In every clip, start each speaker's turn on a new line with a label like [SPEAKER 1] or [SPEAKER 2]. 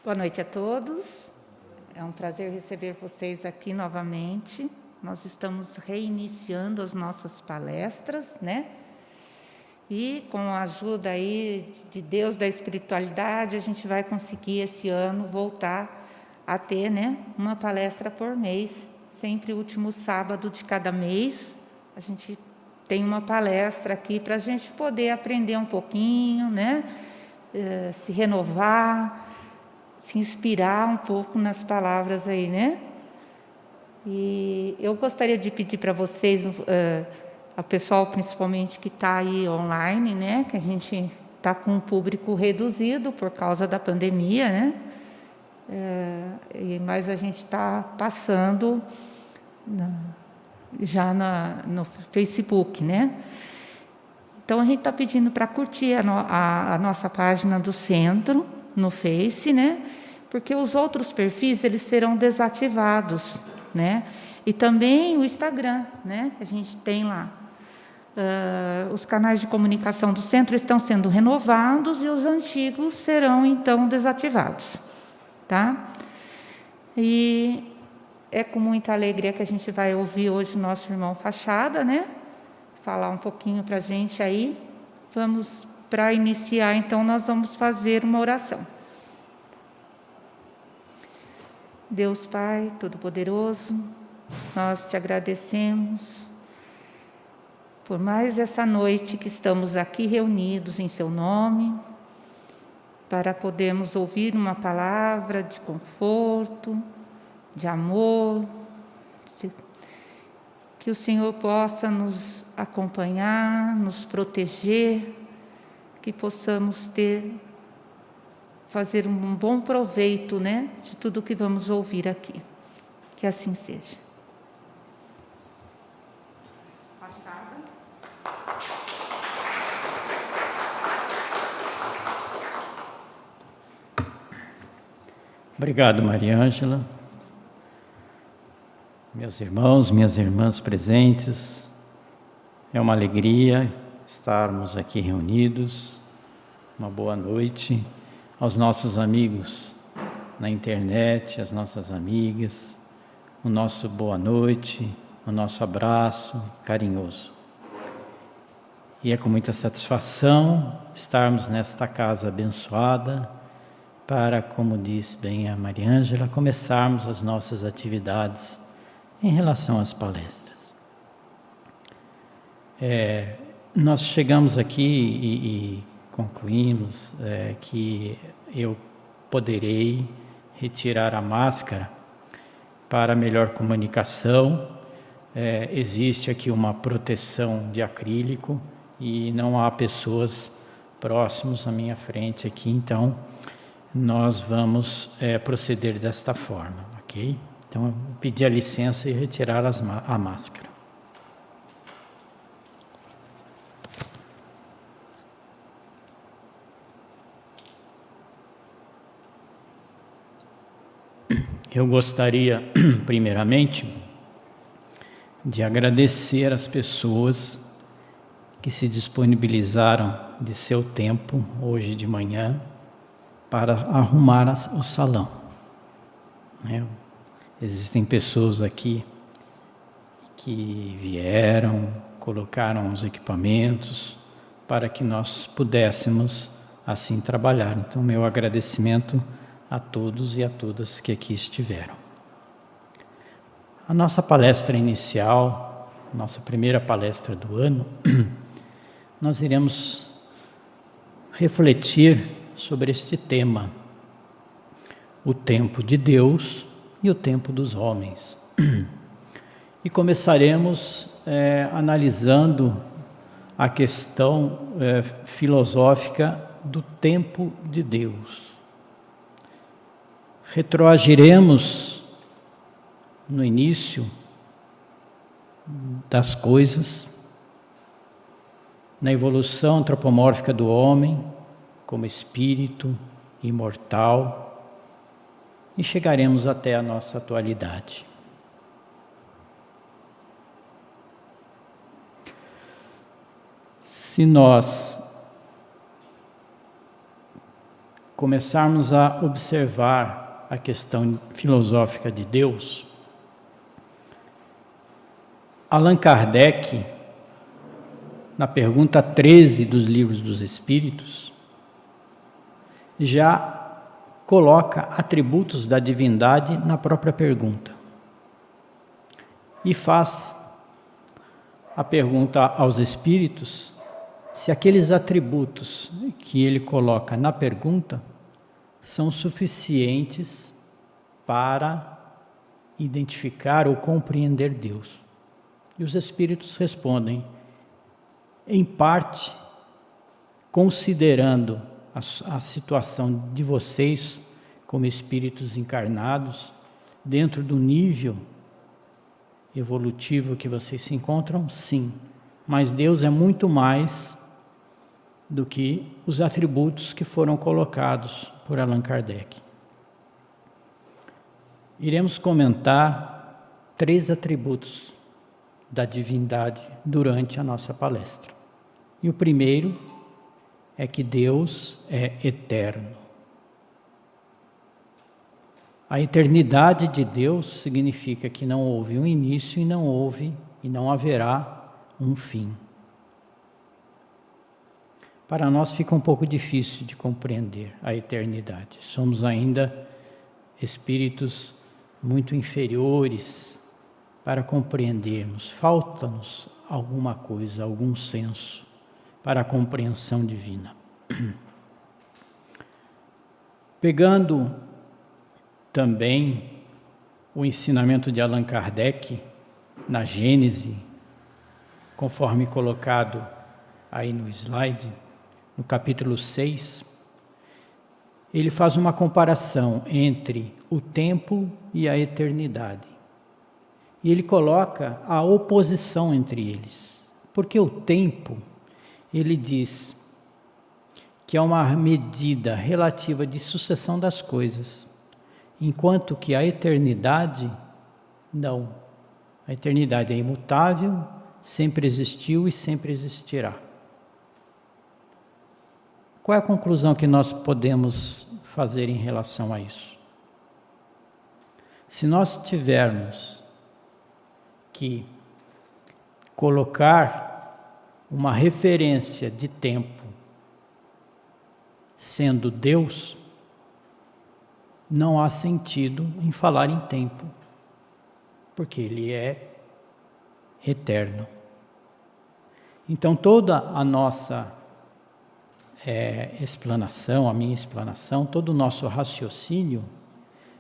[SPEAKER 1] Boa noite a todos. É um prazer receber vocês aqui novamente. Nós estamos reiniciando as nossas palestras, né? E com a ajuda aí de Deus, da espiritualidade, a gente vai conseguir esse ano voltar a ter, né, uma palestra por mês, sempre o último sábado de cada mês. A gente tem uma palestra aqui para a gente poder aprender um pouquinho, né? Se renovar, se inspirar um pouco nas palavras aí, né? E eu gostaria de pedir para vocês, a pessoal principalmente que está aí online, né? Que a gente está com um público reduzido por causa da pandemia, né? Mas a gente está passando no Facebook, né? Então a gente está pedindo para curtir a nossa página do centro no Face, né? Porque os outros perfis eles serão desativados, né? E também o Instagram, né? Que a gente tem lá. Os canais de comunicação do centro estão sendo renovados e os antigos serão então desativados, tá? E é com muita alegria que a gente vai ouvir hoje o nosso irmão Fachada, né? Falar um pouquinho para a gente aí. Vamos, para iniciar, então, nós vamos fazer uma oração. Deus Pai Todo-Poderoso, nós te agradecemos por mais essa noite que estamos aqui reunidos em seu nome, para podermos ouvir uma palavra de conforto, de amor, que o Senhor possa nos acompanhar, nos proteger, que possamos fazer um bom proveito, né, de tudo que vamos ouvir aqui. Que assim seja.
[SPEAKER 2] Obrigado, Maria Ângela. Meus irmãos, minhas irmãs presentes, é uma alegria estarmos aqui reunidos. Uma boa noite aos nossos amigos na internet, às nossas amigas, o nosso boa noite, o nosso abraço carinhoso. E é com muita satisfação estarmos nesta casa abençoada para, como diz bem a Maria Ângela, começarmos as nossas atividades em relação às palestras. Nós chegamos aqui e concluímos que eu poderei retirar a máscara para melhor comunicação. Existe aqui uma proteção de acrílico e não há pessoas próximas à minha frente aqui, então nós vamos proceder desta forma, ok? Então, eu pedi a licença e retirar a máscara. Eu gostaria, primeiramente, de agradecer as pessoas que se disponibilizaram de seu tempo, hoje de manhã, para arrumar o salão. Existem pessoas aqui que vieram, colocaram os equipamentos para que nós pudéssemos assim trabalhar. Então, meu agradecimento a todos e a todas que aqui estiveram. A nossa palestra inicial, nossa primeira palestra do ano, nós iremos refletir sobre este tema, o tempo de Deus e o tempo dos homens. E começaremos analisando a questão filosófica do tempo de Deus. Retroagiremos no início das coisas, na evolução antropomórfica do homem como espírito imortal, e chegaremos até a nossa atualidade. Se nós começarmos a observar a questão filosófica de Deus, Allan Kardec, na pergunta 13 dos Livros dos Espíritos, já coloca atributos da divindade na própria pergunta. E faz a pergunta aos espíritos se aqueles atributos que ele coloca na pergunta são suficientes para identificar ou compreender Deus. E os espíritos respondem, em parte, considerando a situação de vocês como espíritos encarnados, dentro do nível evolutivo que vocês se encontram, sim. Mas Deus é muito mais do que os atributos que foram colocados por Allan Kardec. Iremos comentar 3 atributos da divindade durante a nossa palestra. E o primeiro é que Deus é eterno. A eternidade de Deus significa que não houve um início e não haverá um fim. Para nós fica um pouco difícil de compreender a eternidade. Somos ainda espíritos muito inferiores para compreendermos. Falta-nos alguma coisa, algum senso para a compreensão divina. Pegando também o ensinamento de Allan Kardec na Gênese, conforme colocado aí no slide, no capítulo 6, ele faz uma comparação entre o tempo e a eternidade. E ele coloca a oposição entre eles. Porque o tempo, ele diz que é uma medida relativa de sucessão das coisas, enquanto que a eternidade, não. A eternidade é imutável, sempre existiu e sempre existirá. Qual é a conclusão que nós podemos fazer em relação a isso? Se nós tivermos que colocar uma referência de tempo sendo Deus, não há sentido em falar em tempo, porque Ele é eterno. Então toda a nossa explanação, a minha explanação, todo o nosso raciocínio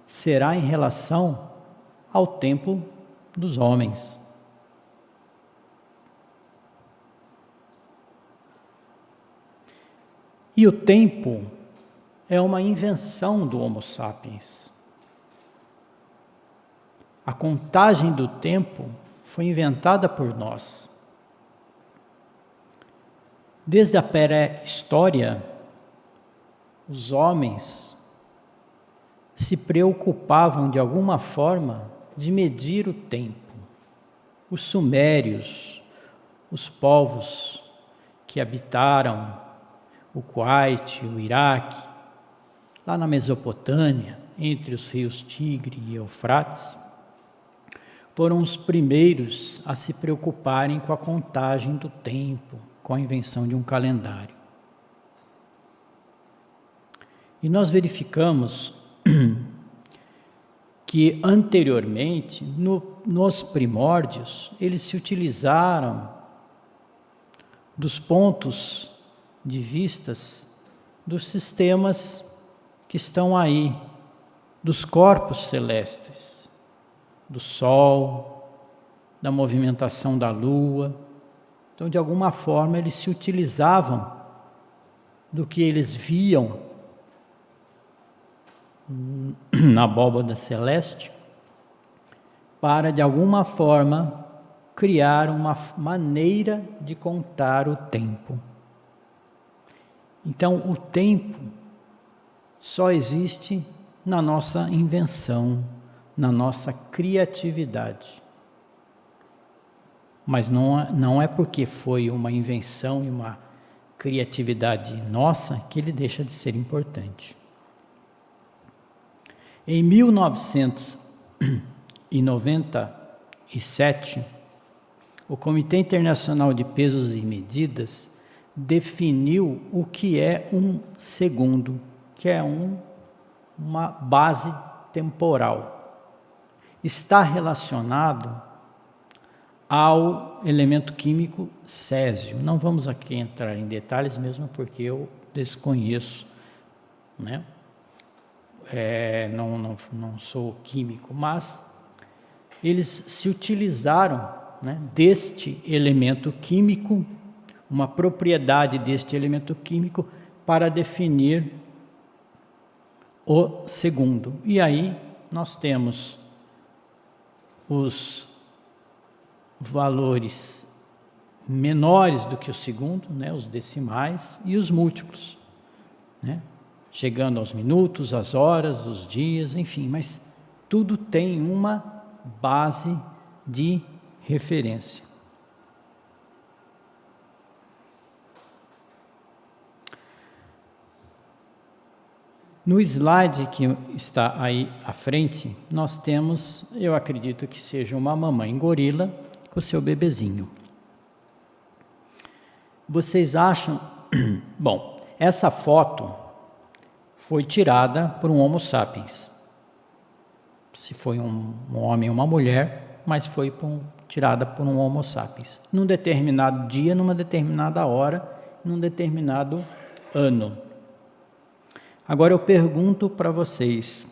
[SPEAKER 2] será em relação ao tempo dos homens. E o tempo é uma invenção do Homo sapiens. A contagem do tempo foi inventada por nós. Desde a pré-história, os homens se preocupavam de alguma forma de medir o tempo. Os sumérios, os povos que habitaram o Kuwait, o Iraque, lá na Mesopotâmia, entre os rios Tigre e Eufrates, foram os primeiros a se preocuparem com a contagem do tempo, com a invenção de um calendário. E nós verificamos que anteriormente, nos primórdios, eles se utilizaram dos pontos de vistas dos sistemas que estão aí, dos corpos celestes, do Sol, da movimentação da Lua. Então, de alguma forma, eles se utilizavam do que eles viam na abóbada celeste para, de alguma forma, criar uma maneira de contar o tempo. Então, o tempo só existe na nossa invenção, na nossa criatividade. Mas não é porque foi uma invenção e uma criatividade nossa que ele deixa de ser importante. Em 1997, o Comitê Internacional de Pesos e Medidas definiu o que é um segundo, que é uma base temporal. Está relacionado ao elemento químico césio. Não vamos aqui entrar em detalhes, mesmo porque eu desconheço, né? Não sou químico, mas eles se utilizaram, né, deste elemento químico, uma propriedade deste elemento químico, para definir o segundo. E aí nós temos os valores menores do que o segundo, né, os decimais, e os múltiplos, né, chegando aos minutos, às horas, os dias, enfim, mas tudo tem uma base de referência. No slide que está aí à frente, nós temos, eu acredito que seja uma mamãe gorila com o seu bebezinho. Vocês acham... Bom, essa foto foi tirada por um Homo sapiens. Se foi um homem ou uma mulher, mas foi tirada por um Homo sapiens. Num determinado dia, numa determinada hora, num determinado ano. Agora eu pergunto para vocês,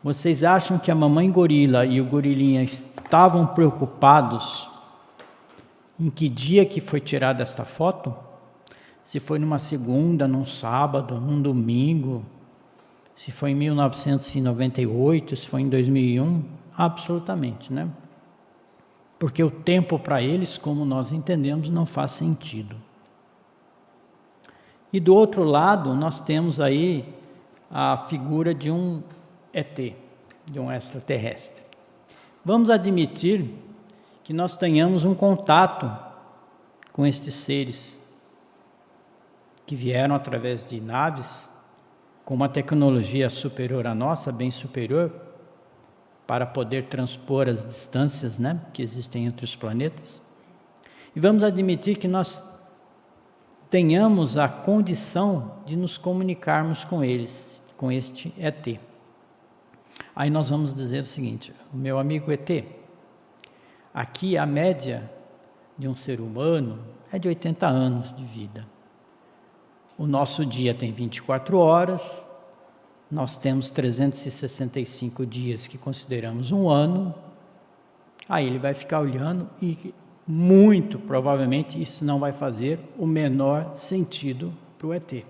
[SPEAKER 2] vocês acham que a mamãe gorila e o gorilinha estavam preocupados em que dia que foi tirada esta foto? Se foi numa segunda, num sábado, num domingo, se foi em 1998, se foi em 2001, absolutamente, né? Porque o tempo para eles, como nós entendemos, não faz sentido. E do outro lado, nós temos aí a figura de um ET, de um extraterrestre. Vamos admitir que nós tenhamos um contato com estes seres que vieram através de naves com uma tecnologia superior à nossa, bem superior, para poder transpor as distâncias, né, que existem entre os planetas. E vamos admitir que nós tenhamos a condição de nos comunicarmos com eles, com este ET. Aí nós vamos dizer o seguinte: meu amigo ET, aqui a média de um ser humano é de 80 anos de vida. O nosso dia tem 24 horas, nós temos 365 dias que consideramos um ano. Aí ele vai ficar olhando e muito provavelmente isso não vai fazer o menor sentido para o ET.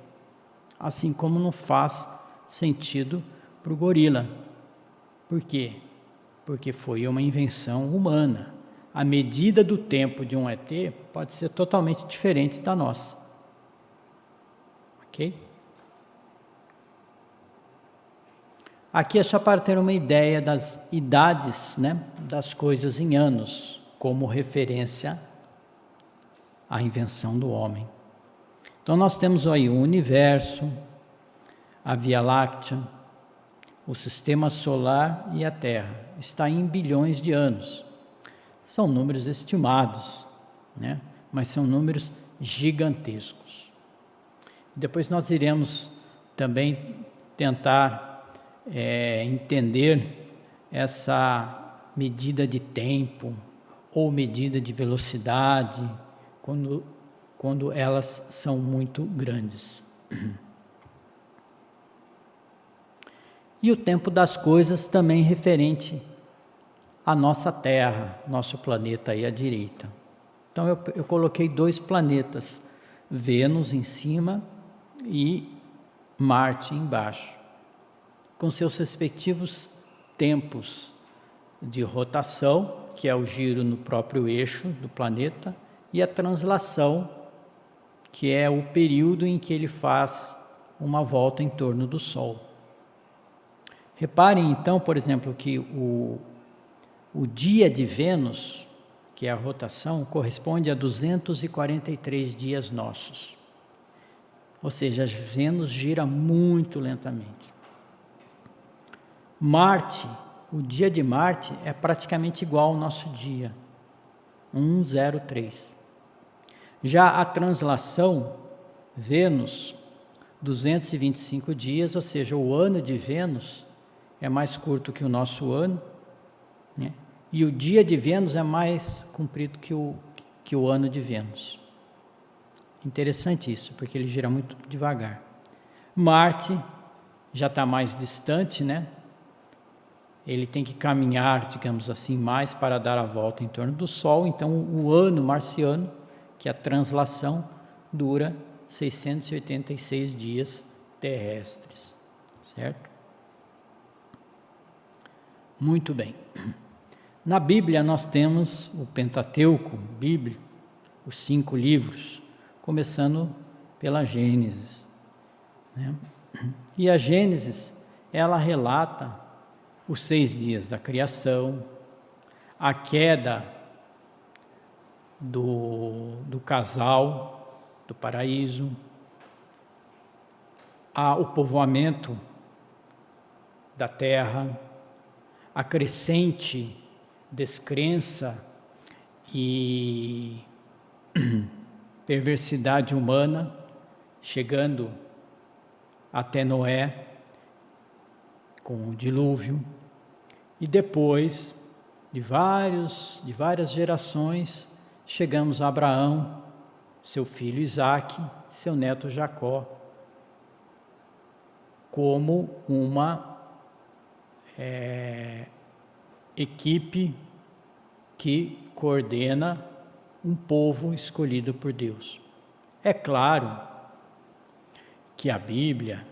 [SPEAKER 2] Assim como não faz sentido para o gorila. Por quê? Porque foi uma invenção humana. A medida do tempo de um ET pode ser totalmente diferente da nossa. Ok? Aqui é só para ter uma ideia das idades, né, das coisas em anos, como referência à invenção do homem. Então nós temos aí o universo, a Via Láctea, o sistema solar e a Terra. Está em bilhões de anos. São números estimados, né? Mas são números gigantescos. Depois nós iremos também tentar entender essa medida de tempo ou medida de velocidade quando elas são muito grandes. E o tempo das coisas também referente à nossa Terra, nosso planeta aí à direita. Então eu coloquei 2 planetas, Vênus em cima e Marte embaixo, com seus respectivos tempos de rotação, que é o giro no próprio eixo do planeta, e a translação, que é o período em que ele faz uma volta em torno do Sol. Reparem então, por exemplo, que o dia de Vênus, que é a rotação, corresponde a 243 dias nossos. Ou seja, Vênus gira muito lentamente. Marte, o dia de Marte é praticamente igual ao nosso dia, 103. Já a translação, Vênus, 225 dias, ou seja, o ano de Vênus é mais curto que o nosso ano, né? E o dia de Vênus é mais comprido que o ano de Vênus. Interessante isso, porque ele gira muito devagar. Marte já está mais distante, né? Ele tem que caminhar, digamos assim, mais para dar a volta em torno do Sol. Então, o ano marciano, que é a translação, dura 686 dias terrestres, certo? Muito bem. Na Bíblia nós temos o Pentateuco bíblico, os 5 livros, começando pela Gênesis, né? E a Gênesis, ela relata os 6 dias da criação, a queda do casal, do paraíso, o povoamento da terra, a crescente descrença e perversidade humana, chegando até Noé, com o dilúvio, e depois de várias gerações, chegamos a Abraão, seu filho Isaque, seu neto Jacó, como uma equipe que coordena um povo escolhido por Deus. É claro que a Bíblia,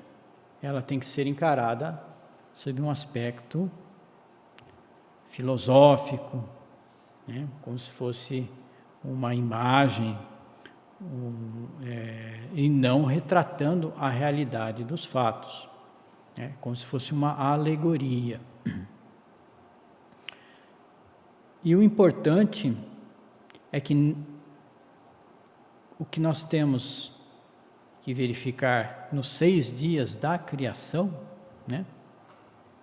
[SPEAKER 2] ela tem que ser encarada sob um aspecto filosófico, né? Como se fosse uma imagem, e não retratando a realidade dos fatos, né? Como se fosse uma alegoria. E o importante é que o que nós temos que verificar nos 6 dias da criação, né,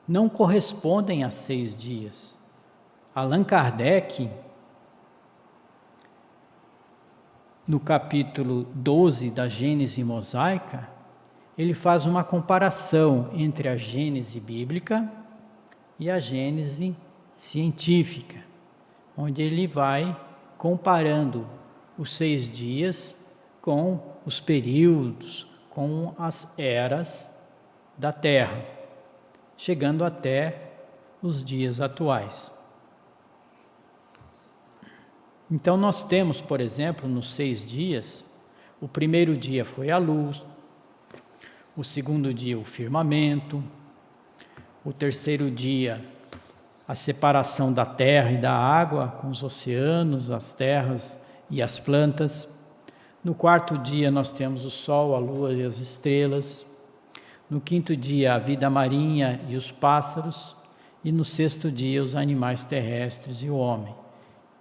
[SPEAKER 2] não correspondem a 6 dias. Allan Kardec, no capítulo 12 da Gênese Mosaica, ele faz uma comparação entre a Gênese bíblica e a Gênese científica, onde ele vai comparando os 6 dias com os períodos, com as eras da Terra, chegando até os dias atuais. Então nós temos, por exemplo, nos 6 dias, o primeiro dia foi a luz, o segundo dia o firmamento, o terceiro dia a separação da terra e da água, com os oceanos, as terras e as plantas. No quarto dia nós temos o sol, a lua e as estrelas. No quinto dia a vida marinha e os pássaros. E no sexto dia os animais terrestres e o homem.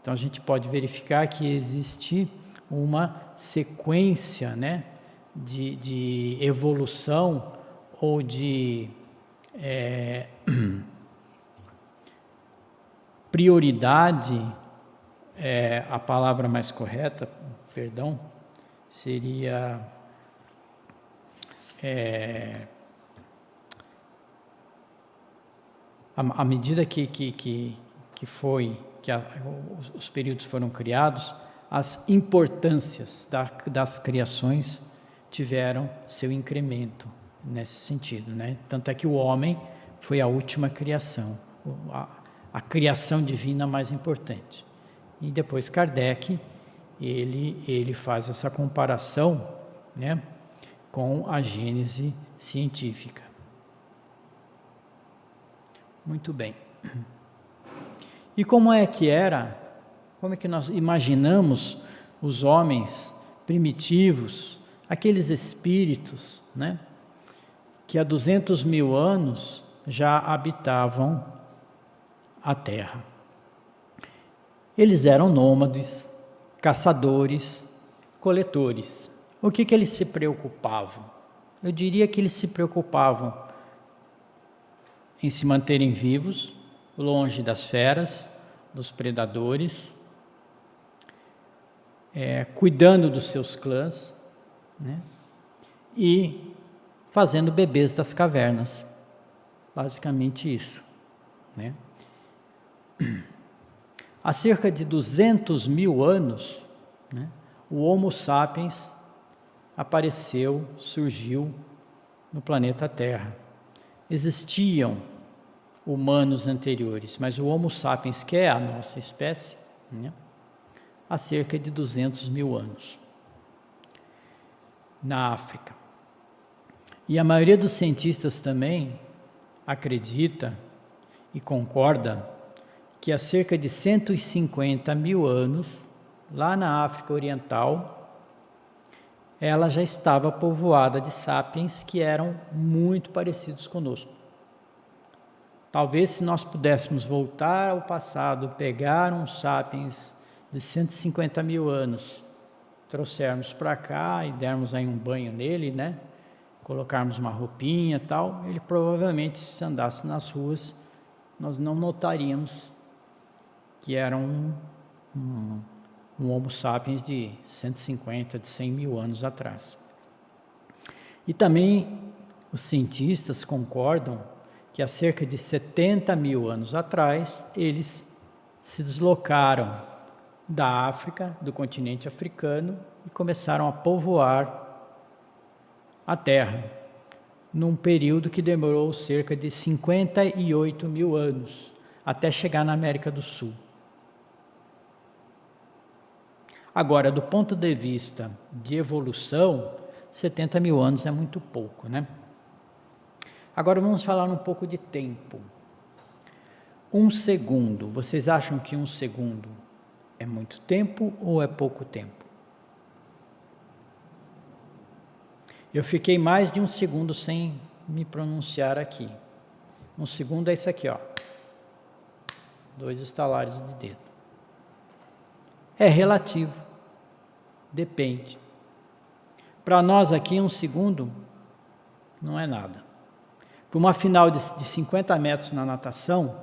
[SPEAKER 2] Então a gente pode verificar que existe uma sequência, né, de evolução ou de prioridade, a palavra mais correta, perdão, seria à medida que os períodos foram criados, as importâncias das criações tiveram seu incremento nesse sentido, né? Tanto é que o homem foi a última criação, a criação divina mais importante. E depois Kardec, ele faz essa comparação, né, com a Gênese científica. Muito bem. E como é que nós imaginamos os homens primitivos, aqueles espíritos, né, que há 200.000 anos já habitavam a terra? Eles eram nômades, caçadores, coletores. O que eles se preocupavam? Eu diria que eles se preocupavam em se manterem vivos, longe das feras, dos predadores, cuidando dos seus clãs, né? E fazendo bebês das cavernas. Basicamente isso, né? Há cerca de 200 mil anos, né, o Homo sapiens apareceu, surgiu no planeta Terra. Existiam humanos anteriores, mas o Homo sapiens, que é a nossa espécie, né, há cerca de 200 mil anos, na África. E a maioria dos cientistas também acredita e concorda que há cerca de 150 mil anos, lá na África Oriental, ela já estava povoada de sapiens que eram muito parecidos conosco. Talvez, se nós pudéssemos voltar ao passado, pegar um sapiens de 150 mil anos, trouxermos para cá e dermos aí um banho nele, né? Colocarmos uma roupinha e tal, ele provavelmente, se andasse nas ruas, nós não notaríamos que era um Homo sapiens de 150, de 100 mil anos atrás. E também os cientistas concordam que há cerca de 70 mil anos atrás, eles se deslocaram da África, do continente africano, e começaram a povoar a Terra, num período que demorou cerca de 58 mil anos, até chegar na América do Sul. Agora, do ponto de vista de evolução, 70 mil anos é muito pouco, né? Agora vamos falar um pouco de tempo. 1 segundo, vocês acham que 1 segundo é muito tempo ou é pouco tempo? Eu fiquei mais de 1 segundo sem me pronunciar aqui. 1 segundo é isso aqui, ó. 2 estalares de dedo. É relativo, depende. Para nós aqui, 1 segundo não é nada. Para uma final de 50 metros na natação,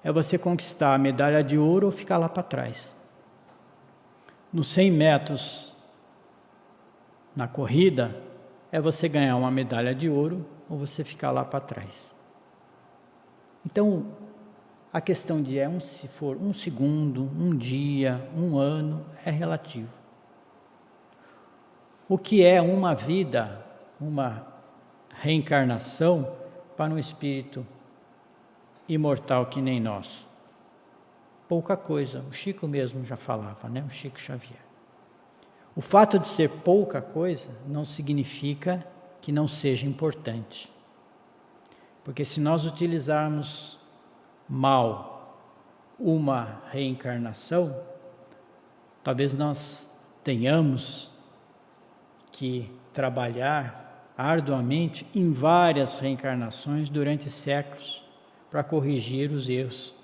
[SPEAKER 2] é você conquistar a medalha de ouro ou ficar lá para trás. Nos 100 metros na corrida, é você ganhar uma medalha de ouro ou você ficar lá para trás. Então, a questão de se for 1 segundo, 1 dia, 1 ano, é relativo. O que é uma vida, uma reencarnação para um espírito imortal que nem nós? Pouca coisa. O Chico mesmo já falava, né? O Chico Xavier. O fato de ser pouca coisa não significa que não seja importante. Porque se nós utilizarmos mal uma reencarnação, talvez nós tenhamos que trabalhar arduamente em várias reencarnações durante séculos para corrigir os erros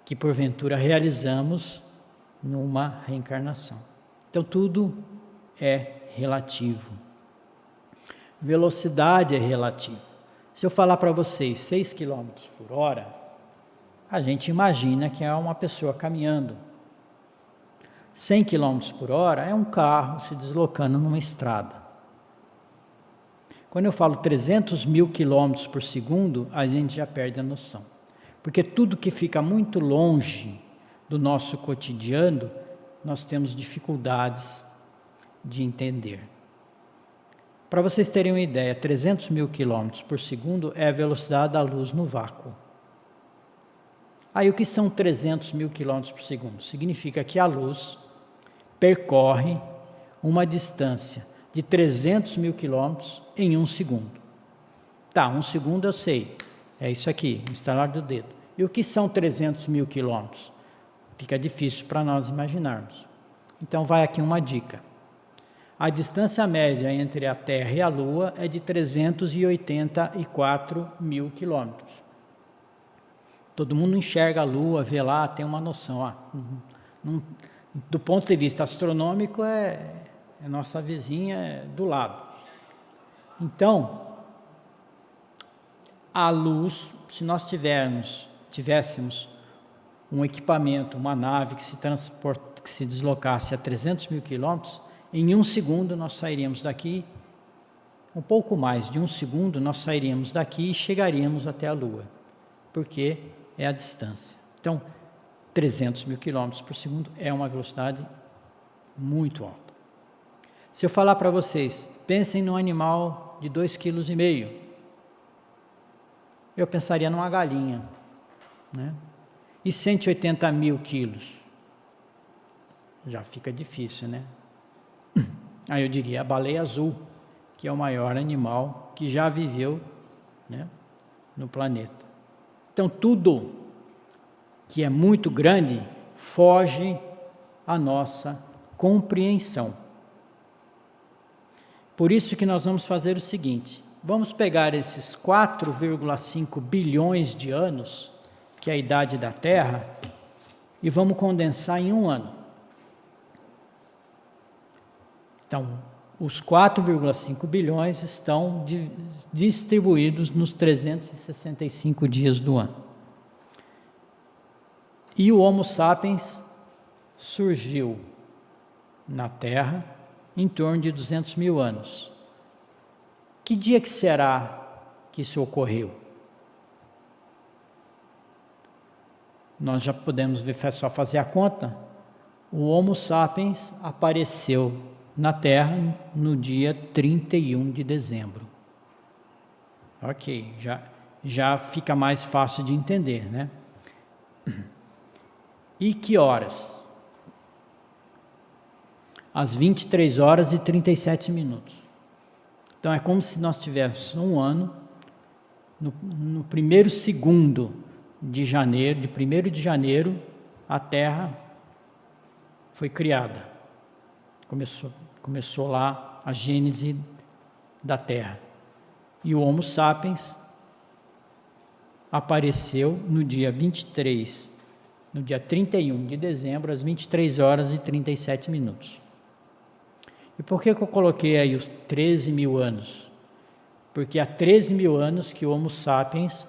[SPEAKER 2] que porventura realizamos numa reencarnação. Então tudo é relativo. Velocidade é relativa. Se eu falar para vocês 6 km por hora, a gente imagina que é uma pessoa caminhando. 100 km por hora é um carro se deslocando numa estrada. Quando eu falo 300 mil km por segundo, a gente já perde a noção. Porque tudo que fica muito longe do nosso cotidiano, nós temos dificuldades de entender. Para vocês terem uma ideia, 300 mil km por segundo é a velocidade da luz no vácuo. Aí o que são 300 mil km por segundo? Significa que a luz percorre uma distância de 300 mil quilômetros em 1 segundo. Tá, 1 segundo eu sei, é isso aqui, instalar do dedo. E o que são 300 mil quilômetros? Fica difícil para nós imaginarmos. Então vai aqui uma dica. A distância média entre a Terra e a Lua é de 384 mil quilômetros. Todo mundo enxerga a Lua, vê lá, tem uma noção. Do ponto de vista astronômico, é nossa vizinha do lado. Então, a luz, se nós tivéssemos um equipamento, uma nave que se deslocasse a 300 mil quilômetros, em 1 segundo nós sairíamos daqui, um pouco mais de 1 segundo nós sairíamos daqui e chegaríamos até a Lua, porque é a distância. Então, 300 mil quilômetros por segundo é uma velocidade muito alta. Se eu falar para vocês, pensem num animal de 2,5 kg, eu pensaria numa galinha, né? E 180 mil quilos, já fica difícil, né? Aí eu diria a baleia azul, que é o maior animal que já viveu, né, no planeta. Então, tudo que é muito grande foge à nossa compreensão. Por isso que nós vamos fazer o seguinte: vamos pegar esses 4,5 bilhões de anos, que é a idade da Terra, e vamos condensar em 1 ano. Então, os 4,5 bilhões estão distribuídos nos 365 dias do ano. E o Homo sapiens surgiu na Terra em torno de 200 mil anos. Que dia que será que isso ocorreu? Nós já podemos ver, é só fazer a conta. O Homo sapiens apareceu na Terra no dia 31 de dezembro. Ok, já fica mais fácil de entender, né? E que horas? Às 23 horas e 37 minutos. Então é como se nós tivéssemos 1 ano, no primeiro segundo de janeiro, de 1º de janeiro, a Terra foi criada. Começou lá a gênese da Terra. E o Homo sapiens apareceu no dia 31 de dezembro, às 23 horas e 37 minutos. E por que eu coloquei aí os 13 mil anos? Porque há 13 mil anos que o Homo sapiens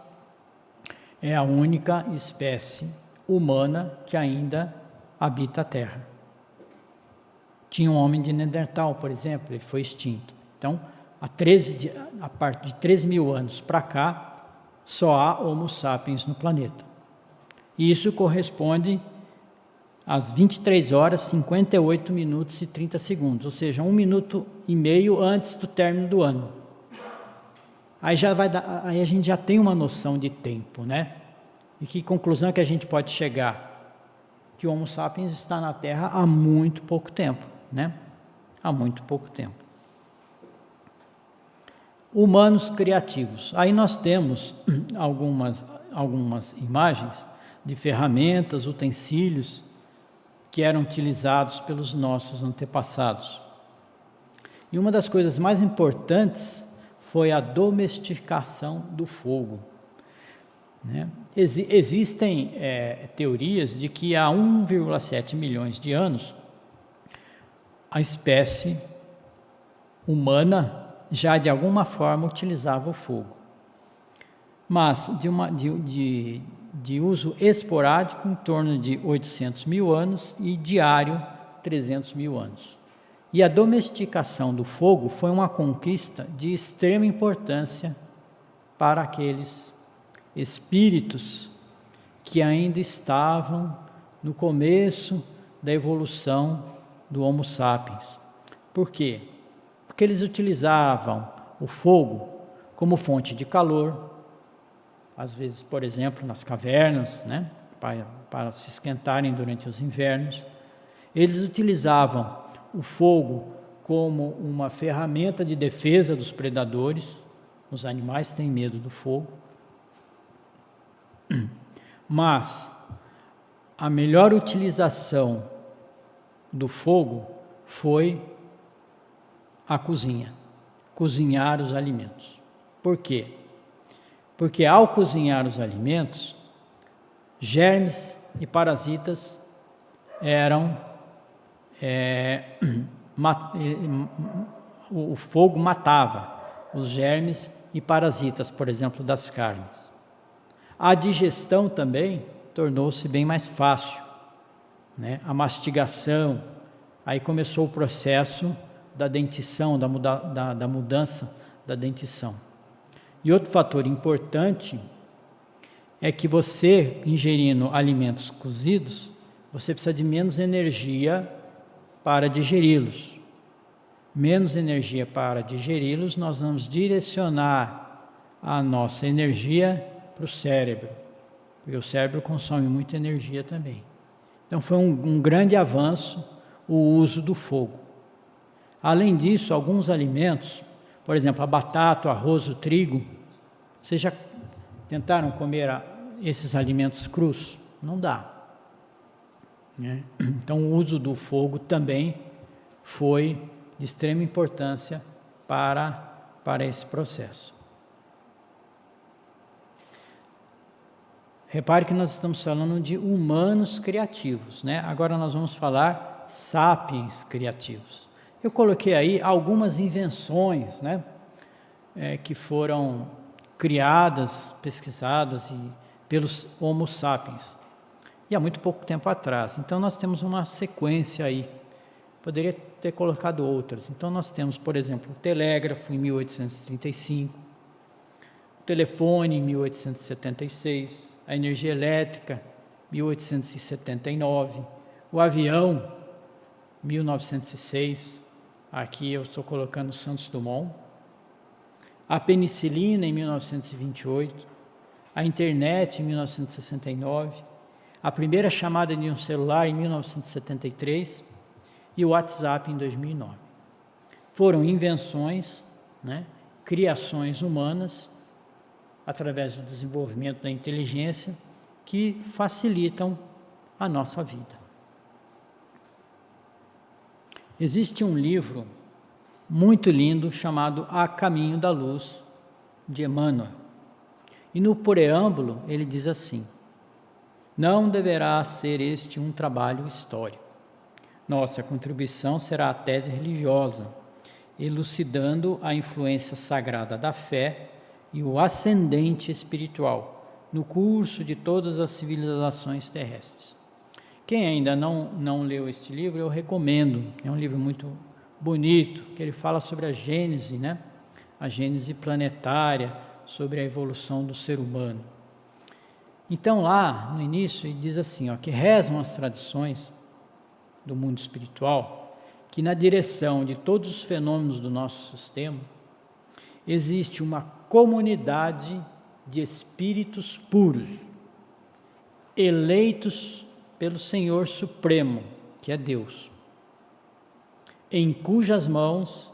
[SPEAKER 2] é a única espécie humana que ainda habita a Terra. Tinha um homem de Neandertal, por exemplo, ele foi extinto. Então, a partir de 13 mil anos para cá, só há Homo sapiens no planeta. E isso corresponde às 23 horas, 58 minutos e 30 segundos, ou seja, 1 minuto e meio antes do término do ano. Aí a gente já tem uma noção de tempo, né? E que conclusão que a gente pode chegar? Que o Homo sapiens está na Terra há muito pouco tempo, né? Há muito pouco tempo. Humanos criativos. Aí nós temos algumas imagens de ferramentas, utensílios que eram utilizados pelos nossos antepassados. E uma das coisas mais importantes foi a domesticação do fogo, né? Existem teorias de que há 1,7 milhões de anos a espécie humana já de alguma forma utilizava o fogo, mas de uso esporádico em torno de 800 mil anos e diário 300 mil anos. E a domesticação do fogo foi uma conquista de extrema importância para aqueles espíritos que ainda estavam no começo da evolução do Homo sapiens. Por quê? Porque eles utilizavam o fogo como fonte de calor, às vezes, por exemplo, nas cavernas, né, para se esquentarem durante os invernos. Eles utilizavam o fogo como uma ferramenta de defesa dos predadores. Os animais têm medo do fogo. Mas a melhor utilização do fogo foi a cozinha, cozinhar os alimentos. Por quê? Porque ao cozinhar os alimentos, germes e parasitas o fogo matava. os germes e parasitas, por exemplo, das carnes. A digestão também tornou-se bem mais fácil, né? A mastigação, aí começou o processo da dentição, da mudança da dentição. E outro fator importante é que você, ingerindo alimentos cozidos, você precisa de menos energia para digeri-los. Menos energia para digeri-los, nós vamos direcionar a nossa energia para o cérebro, porque o cérebro consome muita energia também. Então foi um grande avanço o uso do fogo. Além disso, alguns alimentos, por exemplo, a batata, o arroz, o trigo, vocês já tentaram comer esses alimentos crus? Não dá, né? Então o uso do fogo também foi de extrema importância para esse processo. Repare que nós estamos falando de humanos criativos, né? Agora nós vamos falar sapiens criativos. Eu coloquei aí algumas invenções, né? Que foram criadas, pesquisadas pelos Homo sapiens, e há muito pouco tempo atrás. Então nós temos uma sequência aí, poderia ter colocado outras. Então nós temos, por exemplo, o telégrafo em 1835, o telefone em 1876, a energia elétrica 1879, o avião 1906, aqui eu estou colocando Santos Dumont, a penicilina em 1928, a internet em 1969, a primeira chamada de um celular em 1973 e o WhatsApp em 2009. Foram invenções, né, criações humanas, através do desenvolvimento da inteligência, que facilitam a nossa vida. Existe um livro muito lindo chamado A Caminho da Luz, de Emmanuel. E no preâmbulo ele diz assim: não deverá ser este um trabalho histórico. Nossa contribuição será a tese religiosa, elucidando a influência sagrada da fé e o ascendente espiritual no curso de todas as civilizações terrestres. Quem ainda não leu este livro, eu recomendo. É um livro muito bonito, que ele fala sobre a gênese, né? A gênese planetária, sobre a evolução do ser humano. Então lá, no início, ele diz assim, ó, que rezam as tradições do mundo espiritual, que na direção de todos os fenômenos do nosso sistema, existe uma comunidade de espíritos puros, eleitos pelo Senhor Supremo, que é Deus, em cujas mãos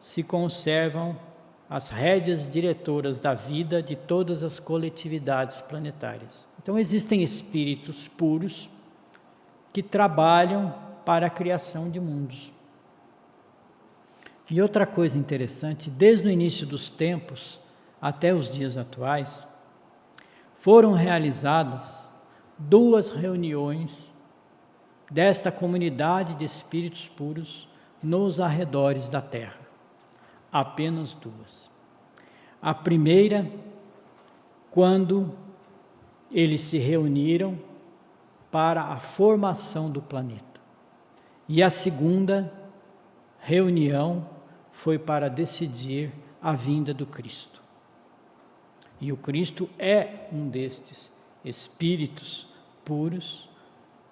[SPEAKER 2] se conservam as rédeas diretoras da vida de todas as coletividades planetárias. Então existem espíritos puros que trabalham para a criação de mundos. E outra coisa interessante, desde o início dos tempos até os dias atuais, foram realizadas 2 reuniões desta comunidade de espíritos puros nos arredores da Terra. Apenas 2. A primeira, quando eles se reuniram para a formação do planeta. E a segunda reunião foi para decidir a vinda do Cristo. E o Cristo é um destes espíritos puros,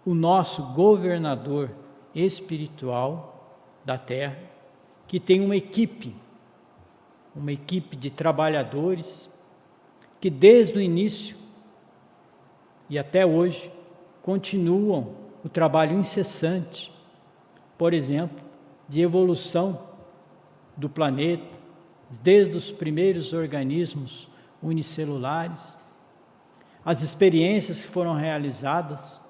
[SPEAKER 2] o nosso governador espiritual da Terra, que tem uma equipe de trabalhadores que desde o início e até hoje continuam o trabalho incessante, por exemplo, de evolução do planeta, desde os primeiros organismos unicelulares, as experiências que foram realizadas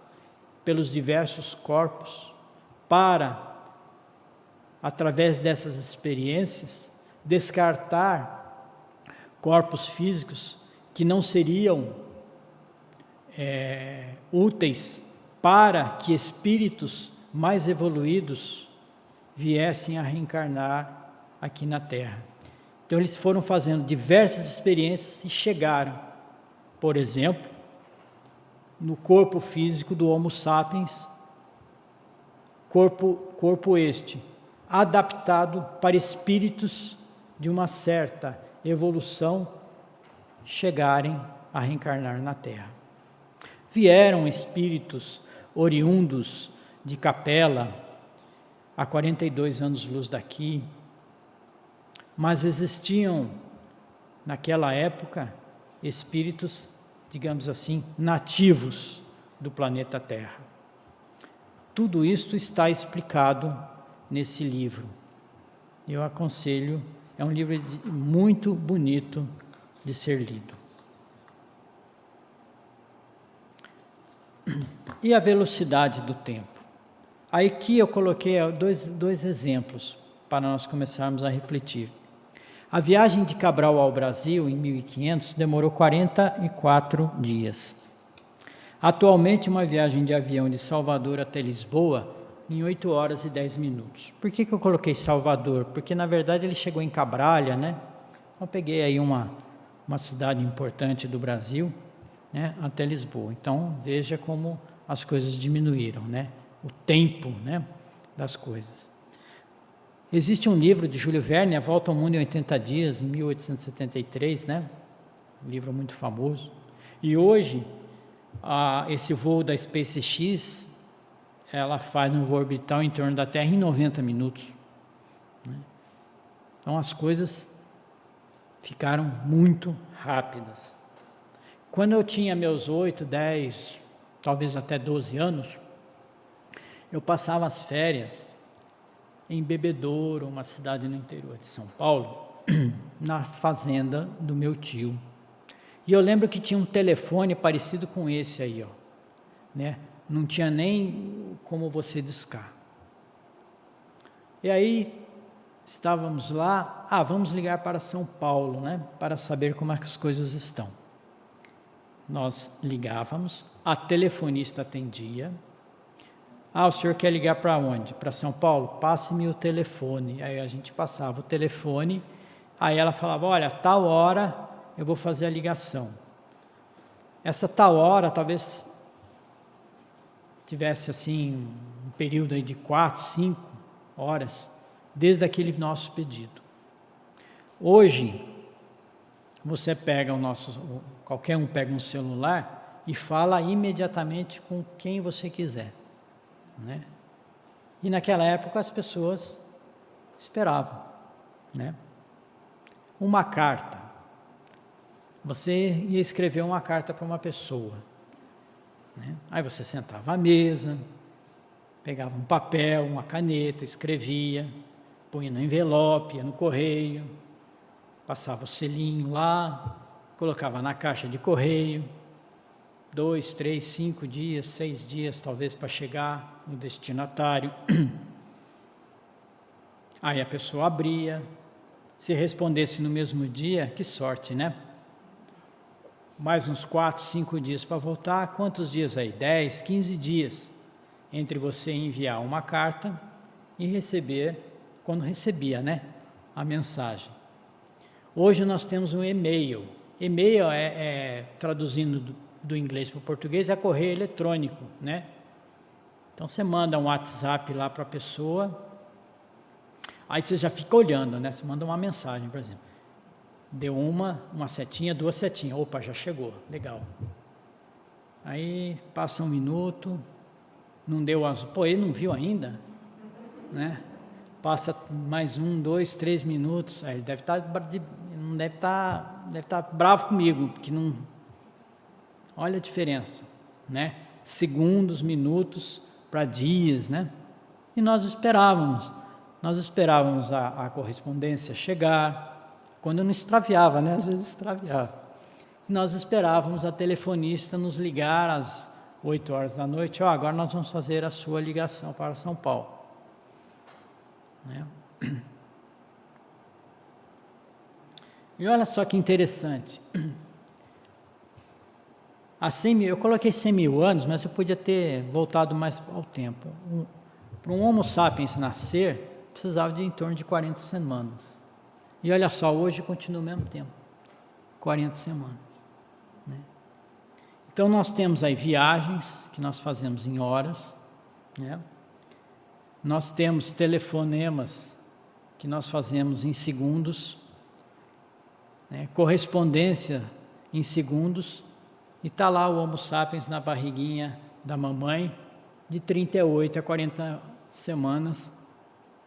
[SPEAKER 2] pelos diversos corpos para, através dessas experiências, descartar corpos físicos que não seriam úteis para que espíritos mais evoluídos viessem a reencarnar aqui na Terra. Então eles foram fazendo diversas experiências e chegaram, por exemplo, no corpo físico do Homo sapiens, corpo este, adaptado para espíritos de uma certa evolução chegarem a reencarnar na Terra. Vieram espíritos oriundos de Capela, a 42 anos-luz daqui, mas existiam, naquela época, espíritos, digamos assim, nativos do planeta Terra. Tudo isto está explicado nesse livro. Eu aconselho, é um livro muito bonito de ser lido. E a velocidade do tempo? Aqui eu coloquei dois exemplos para nós começarmos a refletir. A viagem de Cabral ao Brasil, em 1500, demorou 44 dias. Atualmente, uma viagem de avião de Salvador até Lisboa, em 8 horas e 10 minutos. Por que eu coloquei Salvador? Porque, na verdade, ele chegou em Cabralha, né? Eu peguei aí uma cidade importante do Brasil, né, até Lisboa. Então, veja como as coisas diminuíram, né? O tempo, né, das coisas. Existe um livro de Júlio Verne, A Volta ao Mundo em 80 Dias, em 1873, né? Um livro muito famoso. E hoje, esse voo da SpaceX, ela faz um voo orbital em torno da Terra em 90 minutos. Né? Então, as coisas ficaram muito rápidas. Quando eu tinha meus 8, 10, talvez até 12 anos, eu passava as férias em Bebedouro, uma cidade no interior de São Paulo, na fazenda do meu tio. E eu lembro que tinha um telefone parecido com esse aí, ó, né? Não tinha nem como você discar. E aí estávamos lá, vamos ligar para São Paulo, né? Para saber como é que as coisas estão. Nós ligávamos, a telefonista atendia. O senhor quer ligar para onde? Para São Paulo? Passe-me o telefone. Aí a gente passava o telefone, aí ela falava, olha, tal hora eu vou fazer a ligação. Essa tal hora talvez tivesse assim um período aí de 4, 5 horas, desde aquele nosso pedido. Hoje, você pega qualquer um pega um celular e fala imediatamente com quem você quiser, né? E naquela época as pessoas esperavam, né? Uma carta. Você ia escrever uma carta para uma pessoa, né? Aí você sentava à mesa, pegava um papel, uma caneta, escrevia, punha no envelope, ia no correio, passava o selinho lá, colocava na caixa de correio, 2, 3, 5 dias, 6 dias talvez para chegar no destinatário. Aí a pessoa abria, se respondesse no mesmo dia, que sorte, né? Mais uns 4, 5 dias para voltar, quantos dias aí? 10, 15 dias entre você enviar uma carta e receber, quando recebia, né, a mensagem. Hoje nós temos um e-mail. E-mail traduzindo do inglês para o português, é correio eletrônico, né? Então você manda um WhatsApp lá para a pessoa, aí você já fica olhando, né? Você manda uma mensagem, por exemplo. Deu uma setinha, 2 setinhas. Opa, já chegou, legal. Aí passa 1 minuto, não deu azul. Pô, ele não viu ainda, né? Passa mais 1, 2, 3 minutos. Aí ele deve estar bravo comigo, porque não. Olha a diferença, né? Segundos, minutos para dias, né? E nós esperávamos a correspondência chegar. Quando não extraviava, né? Às vezes extraviava. Nós esperávamos a telefonista nos ligar às 8 horas da noite. Agora nós vamos fazer a sua ligação para São Paulo. Né? E olha só que interessante. Eu coloquei 100 mil anos, mas eu podia ter voltado mais ao tempo. Para um Homo sapiens nascer, precisava de em torno de 40 semanas. E olha só, hoje continua o mesmo tempo, 40 semanas. Né? Então nós temos aí viagens que nós fazemos em horas, né? Nós temos telefonemas que nós fazemos em segundos, né? Correspondência em segundos, e está lá o Homo sapiens na barriguinha da mamãe, de 38 a 40 semanas,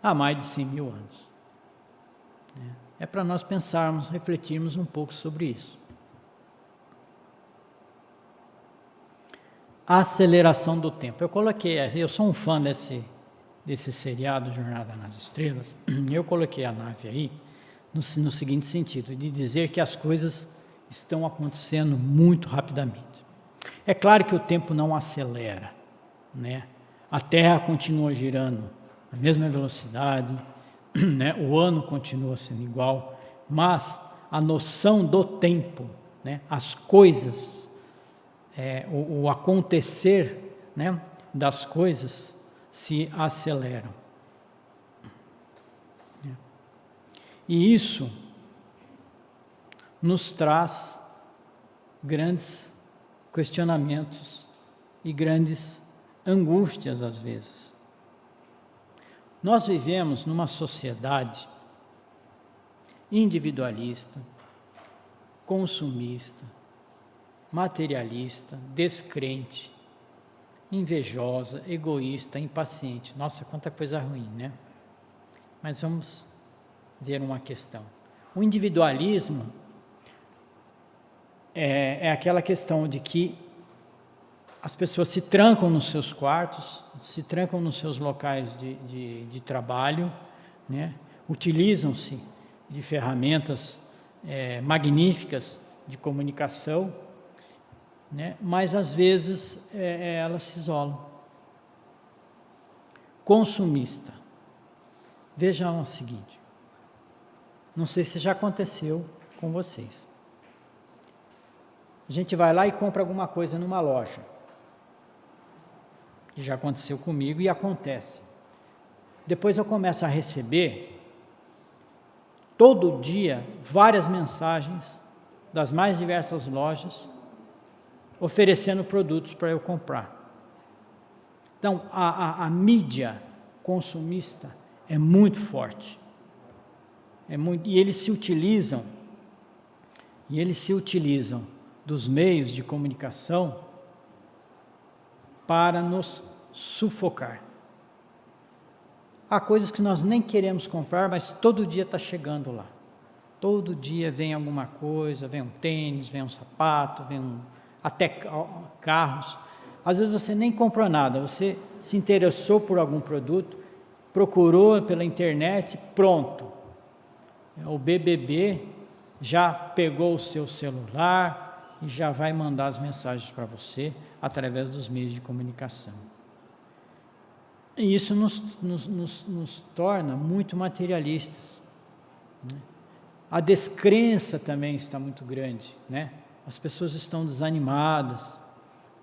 [SPEAKER 2] há mais de 100 mil anos. É para nós pensarmos, refletirmos um pouco sobre isso. A aceleração do tempo. Eu sou um fã desse seriado Jornada nas Estrelas. Eu coloquei a nave aí no seguinte sentido, de dizer que as coisas estão acontecendo muito rapidamente. É claro que o tempo não acelera, né? A Terra continua girando na mesma velocidade, né? O ano continua sendo igual, mas a noção do tempo, né? As coisas, o acontecer, né? Das coisas se aceleram. E isso nos traz grandes questionamentos e grandes angústias às vezes. Nós vivemos numa sociedade individualista, consumista, materialista, descrente, invejosa, egoísta, impaciente. Nossa, quanta coisa ruim, né? Mas vamos ver uma questão. O individualismo é aquela questão de que as pessoas se trancam nos seus quartos, se trancam nos seus locais de trabalho, né? Utilizam-se de ferramentas magníficas de comunicação, né? Mas às vezes elas se isolam. Consumista. Vejam o seguinte, não sei se já aconteceu com vocês. A gente vai lá e compra alguma coisa numa loja. Que já aconteceu comigo e acontece. Depois eu começo a receber, todo dia, várias mensagens das mais diversas lojas, oferecendo produtos para eu comprar. Então, a mídia consumista é muito forte. E eles se utilizam dos meios de comunicação para nos sufocar. Há coisas que nós nem queremos comprar, mas todo dia está chegando lá. Todo dia vem alguma coisa, vem um tênis, vem um sapato, até carros. Às vezes você nem comprou nada, você se interessou por algum produto, procurou pela internet, pronto. O BBB já pegou o seu celular e já vai mandar as mensagens para você através dos meios de comunicação. E isso nos torna muito materialistas, né? A descrença também está muito grande, né? As pessoas estão desanimadas,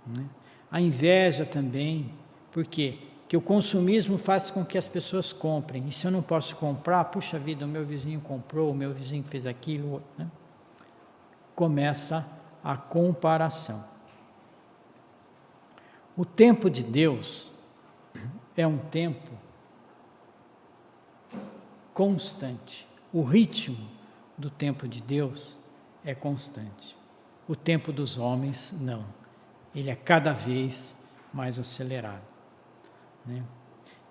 [SPEAKER 2] né? A inveja também. Por quê? Porque o consumismo faz com que as pessoas comprem. E se eu não posso comprar, puxa vida, o meu vizinho comprou, o meu vizinho fez aquilo, né? Começa a comparação. O tempo de Deus é um tempo constante. O ritmo do tempo de Deus é constante. O tempo dos homens, não. Ele é cada vez mais acelerado, né?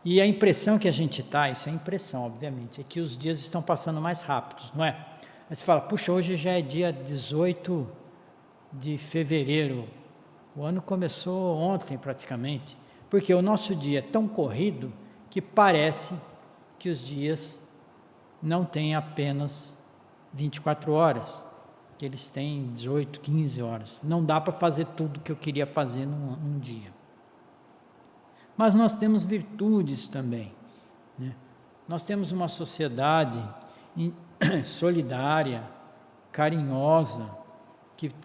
[SPEAKER 2] E a impressão que a gente está, isso é impressão, obviamente, é que os dias estão passando mais rápidos, não é? Aí você fala, puxa, hoje já é dia 18 de fevereiro. O ano começou ontem praticamente, porque o nosso dia é tão corrido que parece que os dias não têm apenas 24 horas, que eles têm 18, 15 horas. Não dá para fazer tudo que eu queria fazer num dia. Mas nós temos virtudes também, né? Nós temos uma sociedade solidária, carinhosa,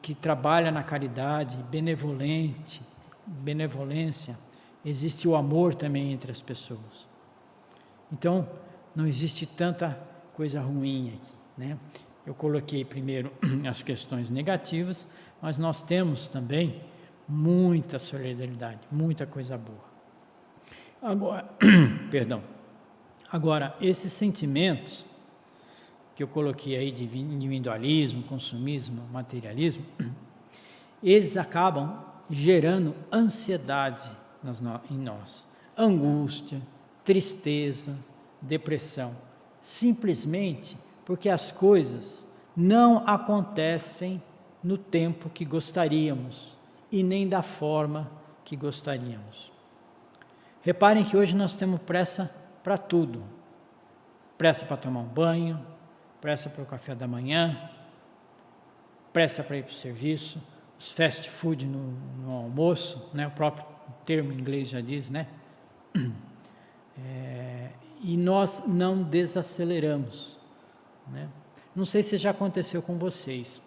[SPEAKER 2] que trabalha na caridade, benevolência, existe o amor também entre as pessoas. Então, não existe tanta coisa ruim aqui. né? Eu coloquei primeiro as questões negativas, mas nós temos também muita solidariedade, muita coisa boa. Agora, perdão. Agora, esses sentimentos que eu coloquei aí de individualismo, consumismo, materialismo, eles acabam gerando ansiedade em nós, angústia, tristeza, depressão, simplesmente porque as coisas não acontecem no tempo que gostaríamos e nem da forma que gostaríamos. Reparem que hoje nós temos pressa para tudo, pressa para tomar um banho, pressa para o café da manhã, pressa para ir para o serviço, os fast food no almoço, né? O próprio termo em inglês já diz, né? E nós não desaceleramos, né? Não sei se já aconteceu com vocês,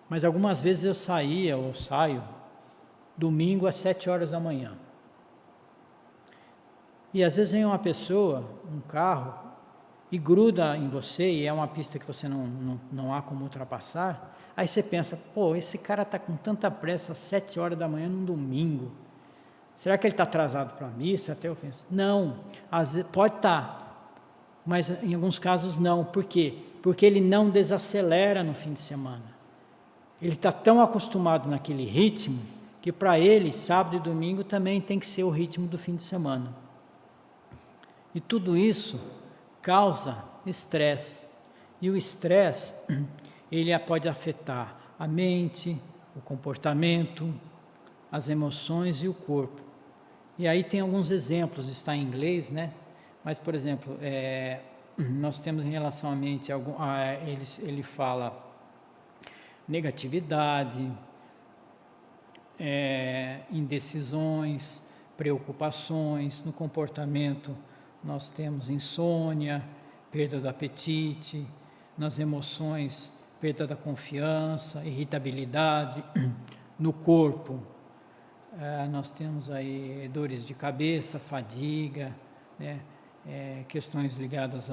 [SPEAKER 2] mas algumas vezes eu saio domingo às 7 horas da manhã. E às vezes vem uma pessoa, um carro, e gruda em você, e é uma pista que você não há como ultrapassar, aí você pensa, pô, esse cara está com tanta pressa às 7 horas da manhã num domingo, será que ele está atrasado para a missa? Até eu penso, não, às vezes, pode estar, mas em alguns casos não. Por quê? Porque ele não desacelera no fim de semana. Ele está tão acostumado naquele ritmo, que para ele, sábado e domingo também tem que ser o ritmo do fim de semana. E tudo isso causa estresse. E o estresse, ele pode afetar a mente, o comportamento, as emoções e o corpo. E aí tem alguns exemplos, está em inglês, né? Mas, por exemplo, nós temos em relação à mente, ele fala negatividade, indecisões, preocupações. No comportamento, nós temos insônia, perda do apetite. Nas emoções, perda da confiança, irritabilidade. No corpo, nós temos aí dores de cabeça, fadiga, né? Questões ligadas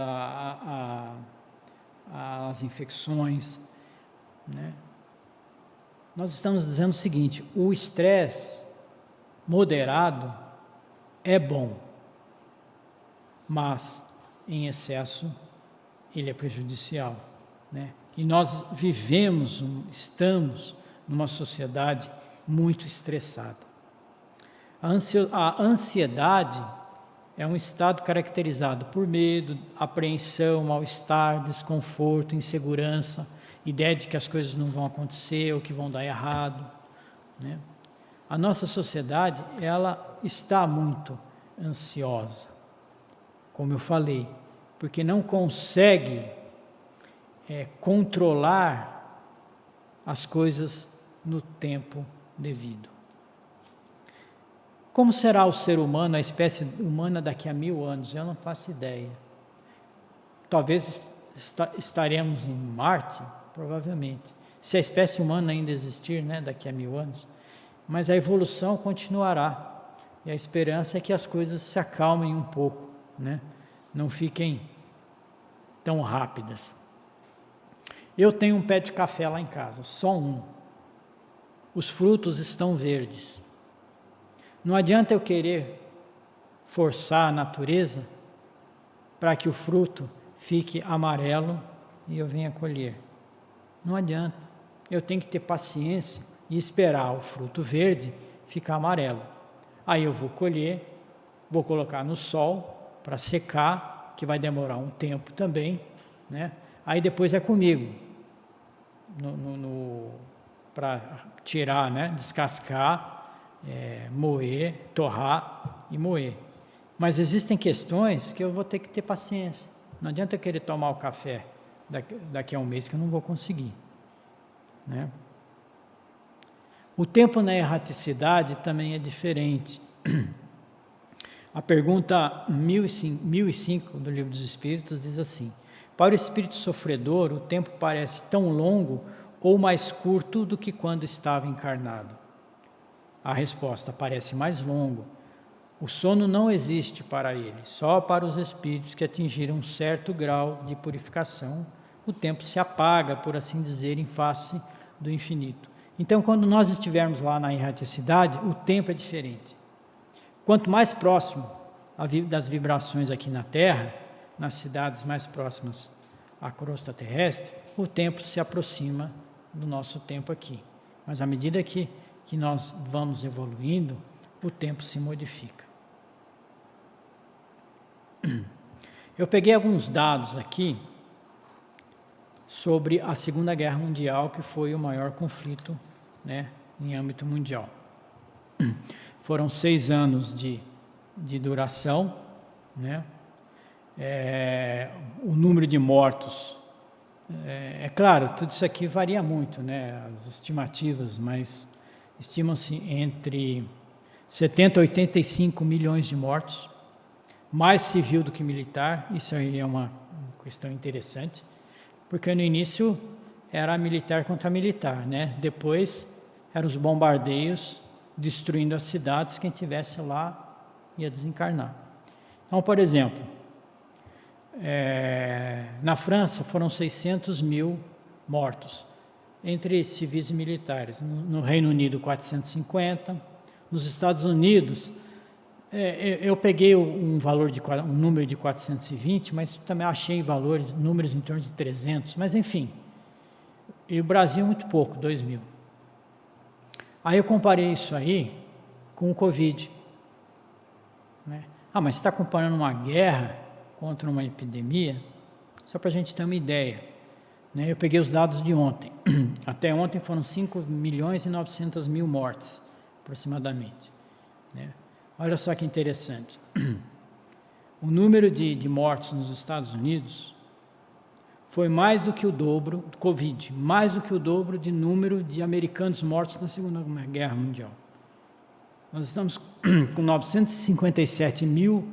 [SPEAKER 2] às infecções, né? Nós estamos dizendo o seguinte: o estresse moderado é bom, mas em excesso ele é prejudicial, né? E nós estamos numa sociedade muito estressada. A ansiedade é um estado caracterizado por medo, apreensão, mal-estar, desconforto, insegurança, ideia de que as coisas não vão acontecer ou que vão dar errado, né? A nossa sociedade, ela está muito ansiosa, como eu falei, porque não consegue controlar as coisas no tempo devido. Como será o ser humano, a espécie humana daqui a 1000 anos? Eu não faço ideia. Talvez estaremos em Marte, provavelmente, se a espécie humana ainda existir, né, daqui a 1000 anos. Mas a evolução continuará, e a esperança é que as coisas se acalmem um pouco, né? Não fiquem tão rápidas. Eu tenho um pé de café lá em casa, só um. Os frutos estão verdes. Não adianta eu querer forçar a natureza para que o fruto fique amarelo e eu venha colher. Não adianta. Eu tenho que ter paciência e esperar o fruto verde ficar amarelo. Aí eu vou colher, vou colocar no sol para secar, que vai demorar um tempo também, né? Aí depois é comigo, para tirar, né? Descascar, moer, torrar e moer. Mas existem questões que eu vou ter que ter paciência. Não adianta eu querer tomar o café daqui a um mês que eu não vou conseguir, né? O tempo na erraticidade também é diferente. A pergunta 1005 do Livro dos Espíritos diz assim: para o espírito sofredor, o tempo parece tão longo ou mais curto do que quando estava encarnado? A resposta: parece mais longo. O sono não existe para ele, só para os espíritos que atingiram um certo grau de purificação, o tempo se apaga, por assim dizer, em face do infinito. Então, quando nós estivermos lá na erraticidade, o tempo é diferente. Quanto mais próximo das vibrações aqui na Terra, nas cidades mais próximas à crosta terrestre, o tempo se aproxima do nosso tempo aqui. Mas à medida que nós vamos evoluindo, o tempo se modifica. Eu peguei alguns dados aqui sobre a Segunda Guerra Mundial, que foi o maior conflito, né, em âmbito mundial. Foram 6 anos de duração, né? O número de mortos, é claro, tudo isso aqui varia muito, né? As estimativas, mas estimam-se entre 70 a 85 milhões de mortos, mais civil do que militar. Isso aí é uma questão interessante, porque no início era militar contra militar, né? Depois eram os bombardeios destruindo as cidades, quem estivesse lá ia desencarnar. Então, por exemplo, na França foram 600 mil mortos, entre civis e militares. No Reino Unido, 450. Nos Estados Unidos, eu peguei um número de 420, mas também achei números em torno de 300, mas enfim. E o Brasil, muito pouco, 2 mil. Aí eu comparei isso aí com o Covid, né? Mas você está comparando uma guerra contra uma epidemia? Só para a gente ter uma ideia, né? Eu peguei os dados de ontem. Até ontem foram 5 milhões e 900 mil mortes, aproximadamente, né? Olha só que interessante. O número de mortos nos Estados Unidos foi mais do que o dobro do Covid, mais do que o dobro de número de americanos mortos na Segunda Guerra Mundial. Nós estamos com 957 mil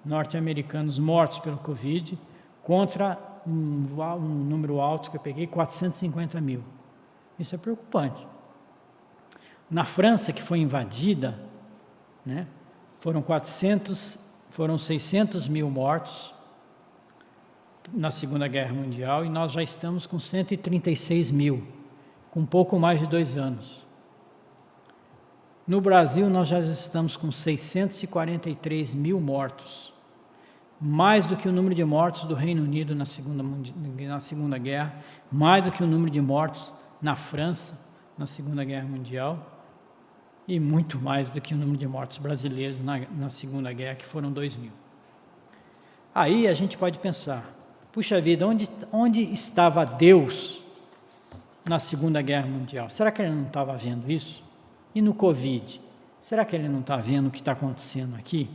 [SPEAKER 2] norte-americanos mortos pelo Covid, contra um número alto que eu peguei, 450 mil. Isso é preocupante. Na França, que foi invadida, né, foram 600 mil mortos na Segunda Guerra Mundial, e nós já estamos com 136 mil, com um pouco mais de 2 anos. No Brasil, nós já estamos com 643 mil mortos, mais do que o número de mortos do Reino Unido na Segunda Guerra, mais do que o número de mortos na França na Segunda Guerra Mundial, e muito mais do que o número de mortos brasileiros na Segunda Guerra, que foram 2 mil. Aí a gente pode pensar, puxa vida, onde estava Deus na Segunda Guerra Mundial? Será que ele não estava vendo isso? E no Covid? Será que ele não está vendo o que está acontecendo aqui?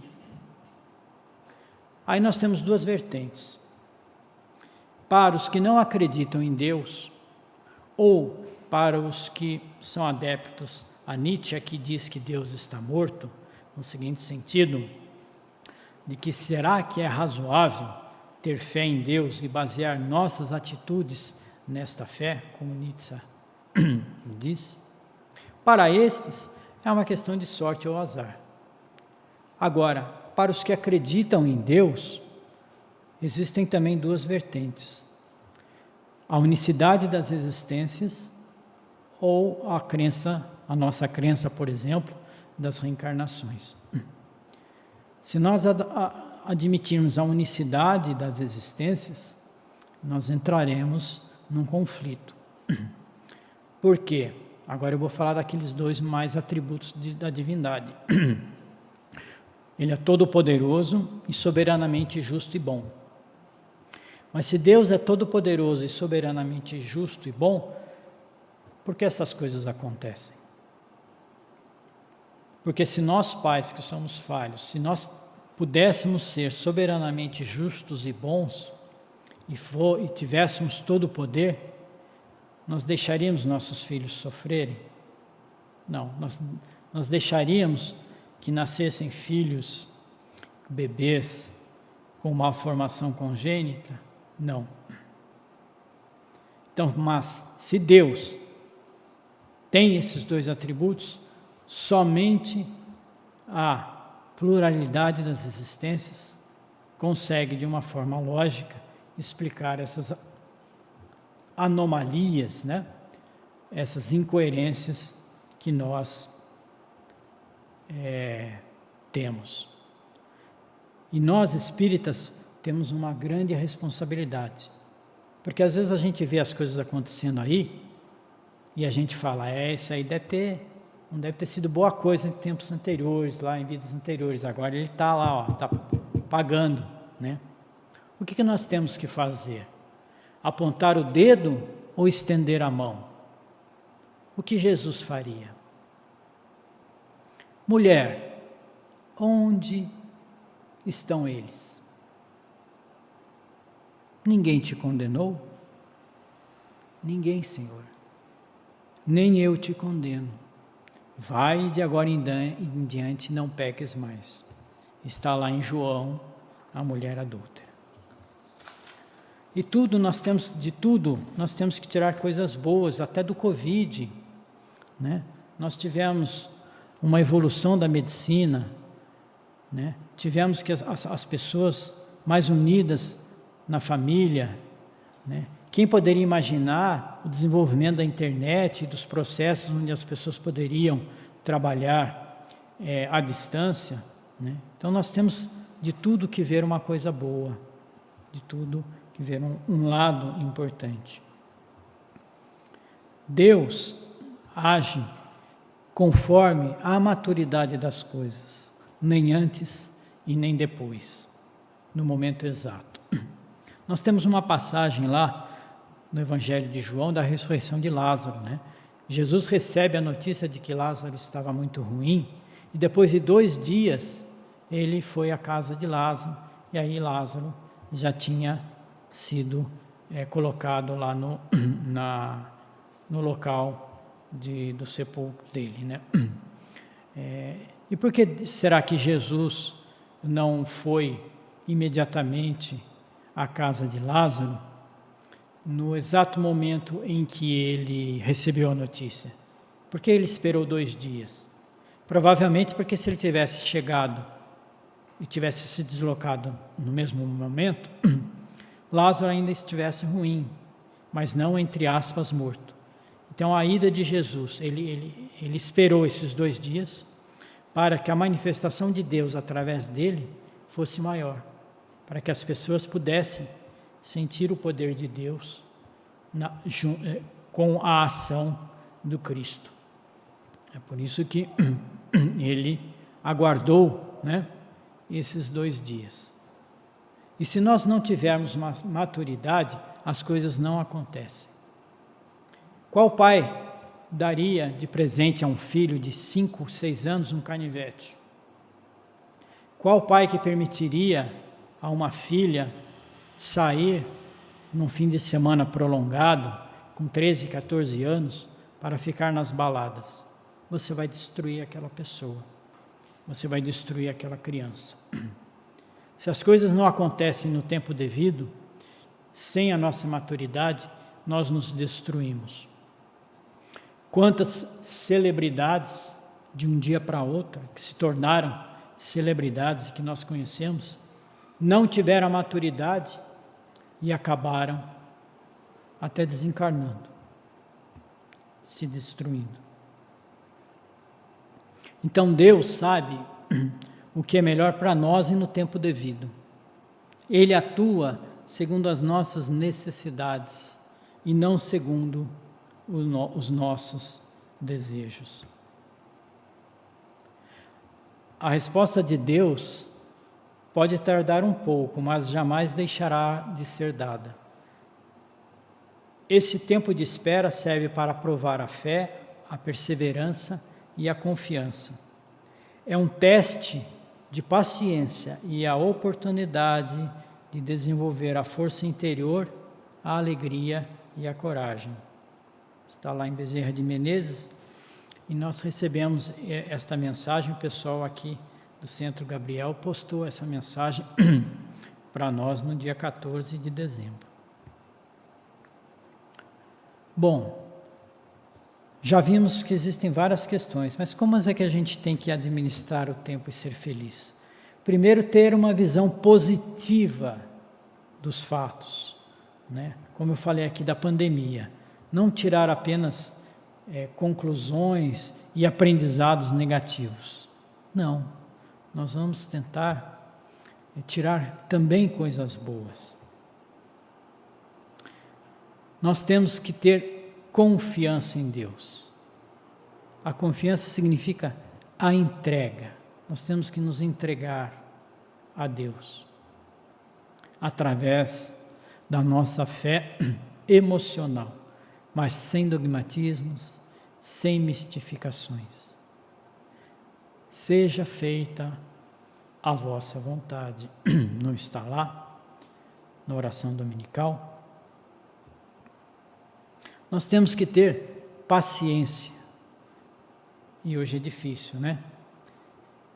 [SPEAKER 2] Aí nós temos 2 vertentes. Para os que não acreditam em Deus, ou para os que são adeptos a Nietzsche, que diz que Deus está morto, no seguinte sentido, de que será que é razoável ter fé em Deus e basear nossas atitudes nesta fé, como Nietzsche disse? Para estes, é uma questão de sorte ou azar. Agora, para os que acreditam em Deus, existem também 2 vertentes: a unicidade das existências, ou a nossa crença, por exemplo, das reencarnações. Se nós admitirmos a unicidade das existências, nós entraremos num conflito. Por quê? Agora eu vou falar daqueles 2 mais atributos da divindade. Ele é todo-poderoso e soberanamente justo e bom. Mas se Deus é todo-poderoso e soberanamente justo e bom, por que essas coisas acontecem? Porque se nós, pais que somos falhos, se nós pudéssemos ser soberanamente justos e bons, e tivéssemos todo o poder, nós deixaríamos nossos filhos sofrerem? Não, nós deixaríamos que nascessem filhos, bebês, com malformação congênita? Não. Então, mas se Deus tem esses 2 atributos, somente a pluralidade das existências consegue, de uma forma lógica, explicar essas anomalias, né? Essas incoerências que nós temos. E nós, espíritas, temos uma grande responsabilidade. Porque às vezes a gente vê as coisas acontecendo aí e a gente fala, isso aí não deve ter sido boa coisa em tempos anteriores, lá em vidas anteriores. Agora ele está lá, está pagando, né? O que nós temos que fazer? Apontar o dedo ou estender a mão? O que Jesus faria? Mulher, onde estão eles? Ninguém te condenou? Ninguém, Senhor. Nem eu te condeno. Vai de agora em diante, não peques mais. Está lá em João, a mulher adúltera. E de tudo nós temos que tirar coisas boas, até do Covid, né? Nós tivemos uma evolução da medicina, né? Tivemos que as pessoas mais unidas na família, né? Quem poderia imaginar o desenvolvimento da internet e dos processos onde as pessoas poderiam trabalhar à distância, né? Então nós temos de tudo que ver uma coisa boa, de tudo que ver um lado importante. Deus age conforme a maturidade das coisas, nem antes e nem depois, no momento exato. Nós temos uma passagem lá no Evangelho de João da ressurreição de Lázaro, né? Jesus recebe a notícia de que Lázaro estava muito ruim e depois de 2 dias ele foi à casa de Lázaro e aí Lázaro já tinha sido colocado lá no local do sepulcro dele, né? E por que será que Jesus não foi imediatamente à casa de Lázaro no exato momento em que ele recebeu a notícia? Por que ele esperou 2 dias? Provavelmente porque se ele tivesse chegado e tivesse se deslocado no mesmo momento, Lázaro ainda estivesse ruim, mas não, entre aspas, morto. Então a ida de Jesus, ele esperou esses 2 dias para que a manifestação de Deus através dele fosse maior, para que as pessoas pudessem sentir o poder de Deus com a ação do Cristo. É por isso que ele aguardou, né, esses 2 dias. E se nós não tivermos maturidade, as coisas não acontecem. Qual pai daria de presente a um filho de 5, 6 anos um canivete? Qual pai que permitiria a uma filha sair num fim de semana prolongado, com 13, 14 anos, para ficar nas baladas? Você vai destruir aquela pessoa, você vai destruir aquela criança. Se as coisas não acontecem no tempo devido, sem a nossa maturidade, nós nos destruímos. Quantas celebridades de um dia para outro, que se tornaram celebridades que nós conhecemos, não tiveram a maturidade e acabaram até desencarnando, se destruindo. Então Deus sabe o que é melhor para nós e no tempo devido. Ele atua segundo as nossas necessidades e não segundo os nossos desejos. A resposta de Deus pode tardar um pouco, mas jamais deixará de ser dada. Esse tempo de espera serve para provar a fé, a perseverança e a confiança. É um teste de paciência e a oportunidade de desenvolver a força interior, a alegria e a coragem. Está lá em Bezerra de Menezes, e nós recebemos esta mensagem, o pessoal aqui do Centro Gabriel postou essa mensagem para nós no dia 14 de dezembro. Bom, já vimos que existem várias questões, mas como é que a gente tem que administrar o tempo e ser feliz? Primeiro, ter uma visão positiva dos fatos, né? Como eu falei aqui da pandemia, não tirar apenas conclusões e aprendizados negativos. Não, nós vamos tentar tirar também coisas boas. Nós temos que ter confiança em Deus. A confiança significa a entrega. Nós temos que nos entregar a Deus através da nossa fé emocional, mas sem dogmatismos, sem mistificações. Seja feita a vossa vontade. Não está lá na oração dominical? Nós temos que ter paciência. E hoje é difícil, né?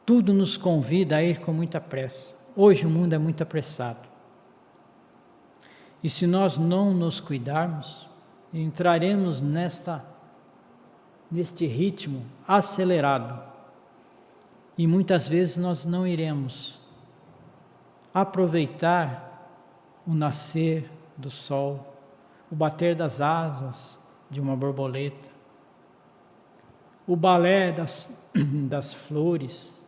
[SPEAKER 2] Tudo nos convida a ir com muita pressa. Hoje o mundo é muito apressado. E se nós não nos cuidarmos, entraremos neste ritmo acelerado. E muitas vezes nós não iremos aproveitar o nascer do sol, o bater das asas de uma borboleta, o balé das flores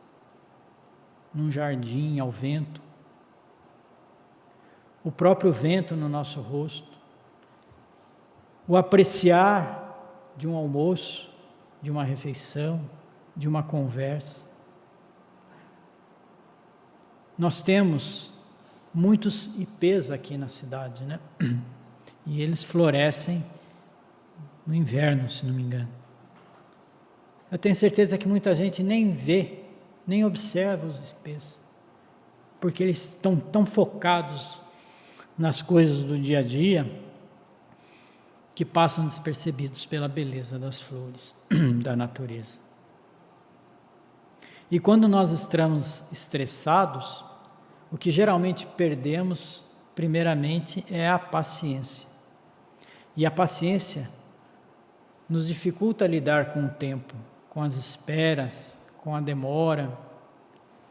[SPEAKER 2] num jardim ao vento, o próprio vento no nosso rosto, o apreciar de um almoço, de uma refeição, de uma conversa. Nós temos muitos ipês aqui na cidade, né? E eles florescem no inverno, se não me engano. Eu tenho certeza que muita gente nem vê, nem observa os ipês, porque eles estão tão focados nas coisas do dia a dia que passam despercebidos pela beleza das flores, da natureza. E quando nós estamos estressados, o que geralmente perdemos, primeiramente, é a paciência. E a paciência nos dificulta lidar com o tempo, com as esperas, com a demora,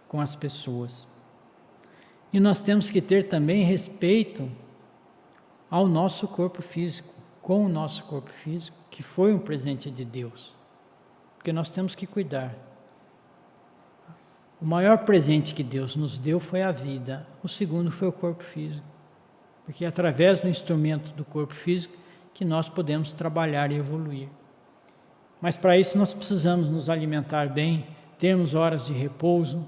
[SPEAKER 2] com as pessoas. E nós temos que ter também respeito ao nosso corpo físico, com o nosso corpo físico, que foi um presente de Deus, porque nós temos que cuidar. O maior presente que Deus nos deu foi a vida, o segundo foi o corpo físico, porque é através do instrumento do corpo físico que nós podemos trabalhar e evoluir. Mas para isso nós precisamos nos alimentar bem, termos horas de repouso,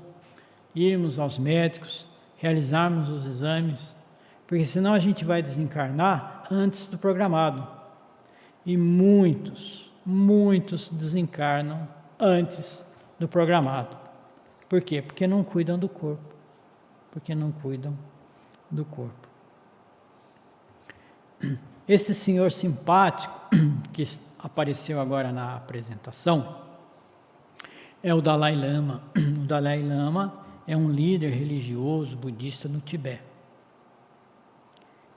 [SPEAKER 2] irmos aos médicos, realizarmos os exames, porque senão a gente vai desencarnar antes do programado. E muitos desencarnam antes do programado. Por quê? Porque não cuidam do corpo. Esse senhor simpático que apareceu agora na apresentação é o Dalai Lama. O Dalai Lama é um líder religioso budista no Tibete.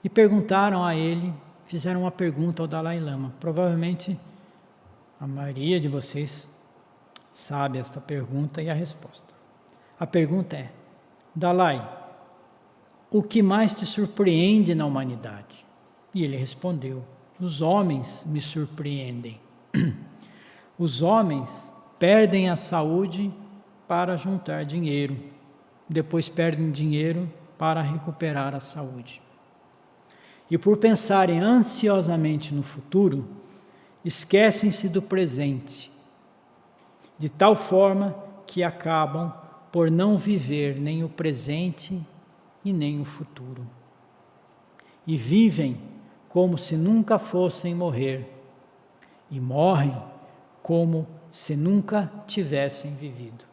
[SPEAKER 2] E perguntaram a ele, fizeram uma pergunta ao Dalai Lama. Provavelmente a maioria de vocês sabe esta pergunta e a resposta. A pergunta é: Dalai, o que mais te surpreende na humanidade? E ele respondeu: os homens me surpreendem. Os homens perdem a saúde para juntar dinheiro, depois perdem dinheiro para recuperar a saúde. E por pensarem ansiosamente no futuro, esquecem-se do presente, de tal forma que acabam por não viver nem o presente e nem o futuro. E vivem como se nunca fossem morrer, e morrem como se nunca tivessem vivido.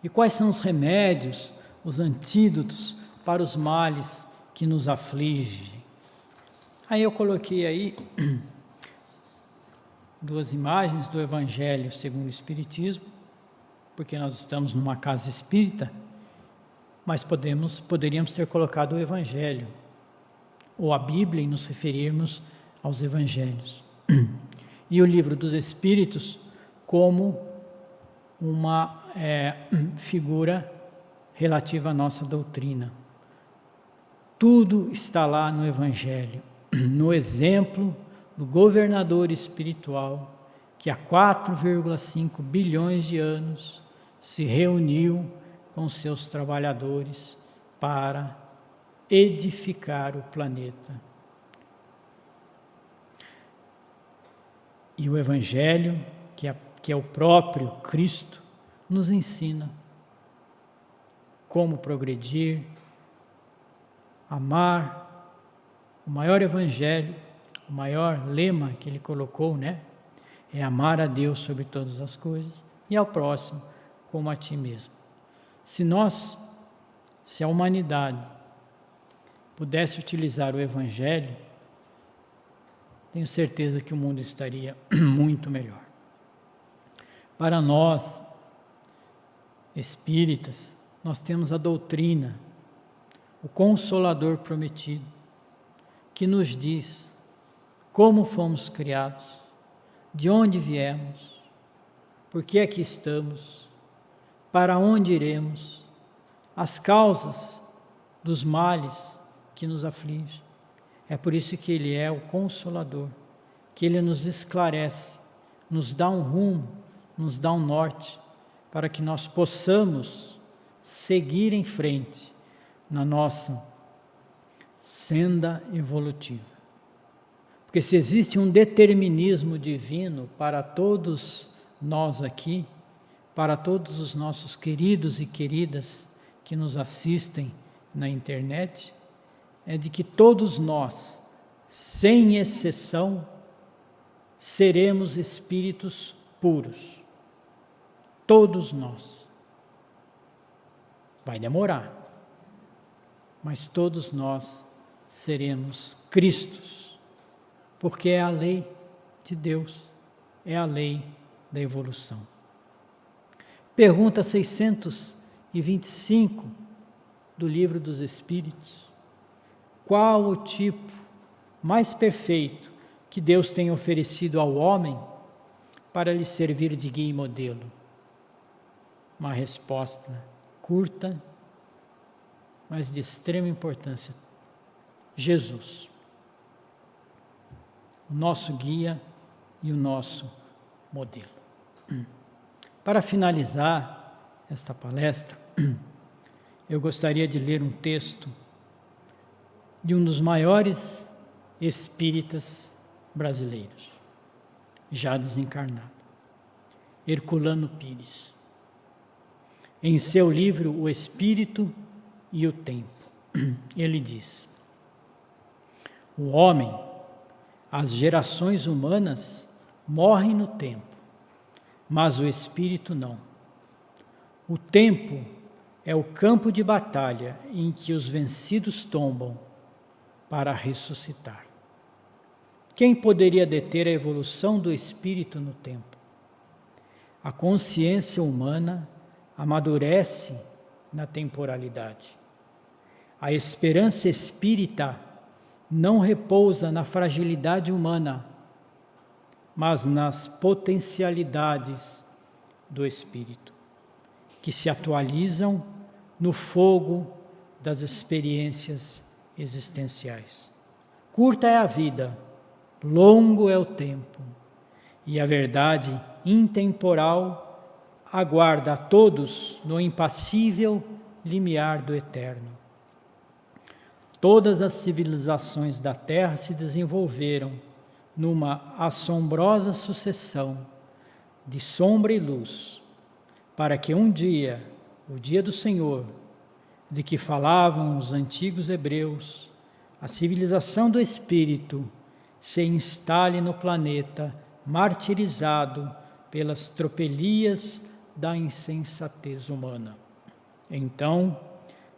[SPEAKER 2] E quais são os remédios, os antídotos para os males que nos afligem? Aí eu coloquei aí duas imagens do Evangelho segundo o Espiritismo, porque nós estamos numa casa espírita, mas poderíamos ter colocado o Evangelho, ou a Bíblia, e nos referirmos aos Evangelhos. E o Livro dos Espíritos como uma figura relativa à nossa doutrina. Tudo está lá no Evangelho, no exemplo do governador espiritual que há 4,5 bilhões de anos se reuniu com seus trabalhadores para edificar o planeta. E o Evangelho, que é o próprio Cristo, nos ensina como progredir, amar. O maior Evangelho, o maior lema que ele colocou, né? É amar a Deus sobre todas as coisas e ao próximo como a ti mesmo. Se a humanidade pudesse utilizar o Evangelho, tenho certeza que o mundo estaria muito melhor. Para nós, espíritas, nós temos a doutrina, o Consolador prometido, que nos diz como fomos criados, de onde viemos, por que aqui estamos, para onde iremos, as causas dos males que nos afligem. É por isso que Ele é o Consolador, que Ele nos esclarece, nos dá um rumo, nos dá um norte, para que nós possamos seguir em frente na nossa senda evolutiva. Porque se existe um determinismo divino para todos nós aqui, para todos os nossos queridos e queridas que nos assistem na internet, é de que todos nós, sem exceção, seremos espíritos puros. Todos nós. Vai demorar, mas todos nós seremos Cristos, porque é a lei de Deus, é a lei da evolução. Pergunta 625 do Livro dos Espíritos: qual o tipo mais perfeito que Deus tem oferecido ao homem para lhe servir de guia e modelo? Uma resposta curta, mas de extrema importância: Jesus, o nosso guia e o nosso modelo. Para finalizar esta palestra, eu gostaria de ler um texto de um dos maiores espíritas brasileiros, já desencarnado, Herculano Pires, em seu livro O Espírito e o Tempo. Ele diz: o homem, as gerações humanas morrem no tempo, mas o espírito não. O tempo é o campo de batalha em que os vencidos tombam para ressuscitar. Quem poderia deter a evolução do espírito no tempo? A consciência humana amadurece na temporalidade. A esperança espírita não repousa na fragilidade humana, mas nas potencialidades do espírito, que se atualizam no fogo das experiências existenciais. Curta é a vida, longo é o tempo, e a verdade intemporal aguarda a todos no impassível limiar do eterno. Todas as civilizações da Terra se desenvolveram numa assombrosa sucessão de sombra e luz, para que um dia, o dia do Senhor, de que falavam os antigos hebreus, a civilização do Espírito se instale no planeta martirizado pelas tropelias da insensatez humana. Então,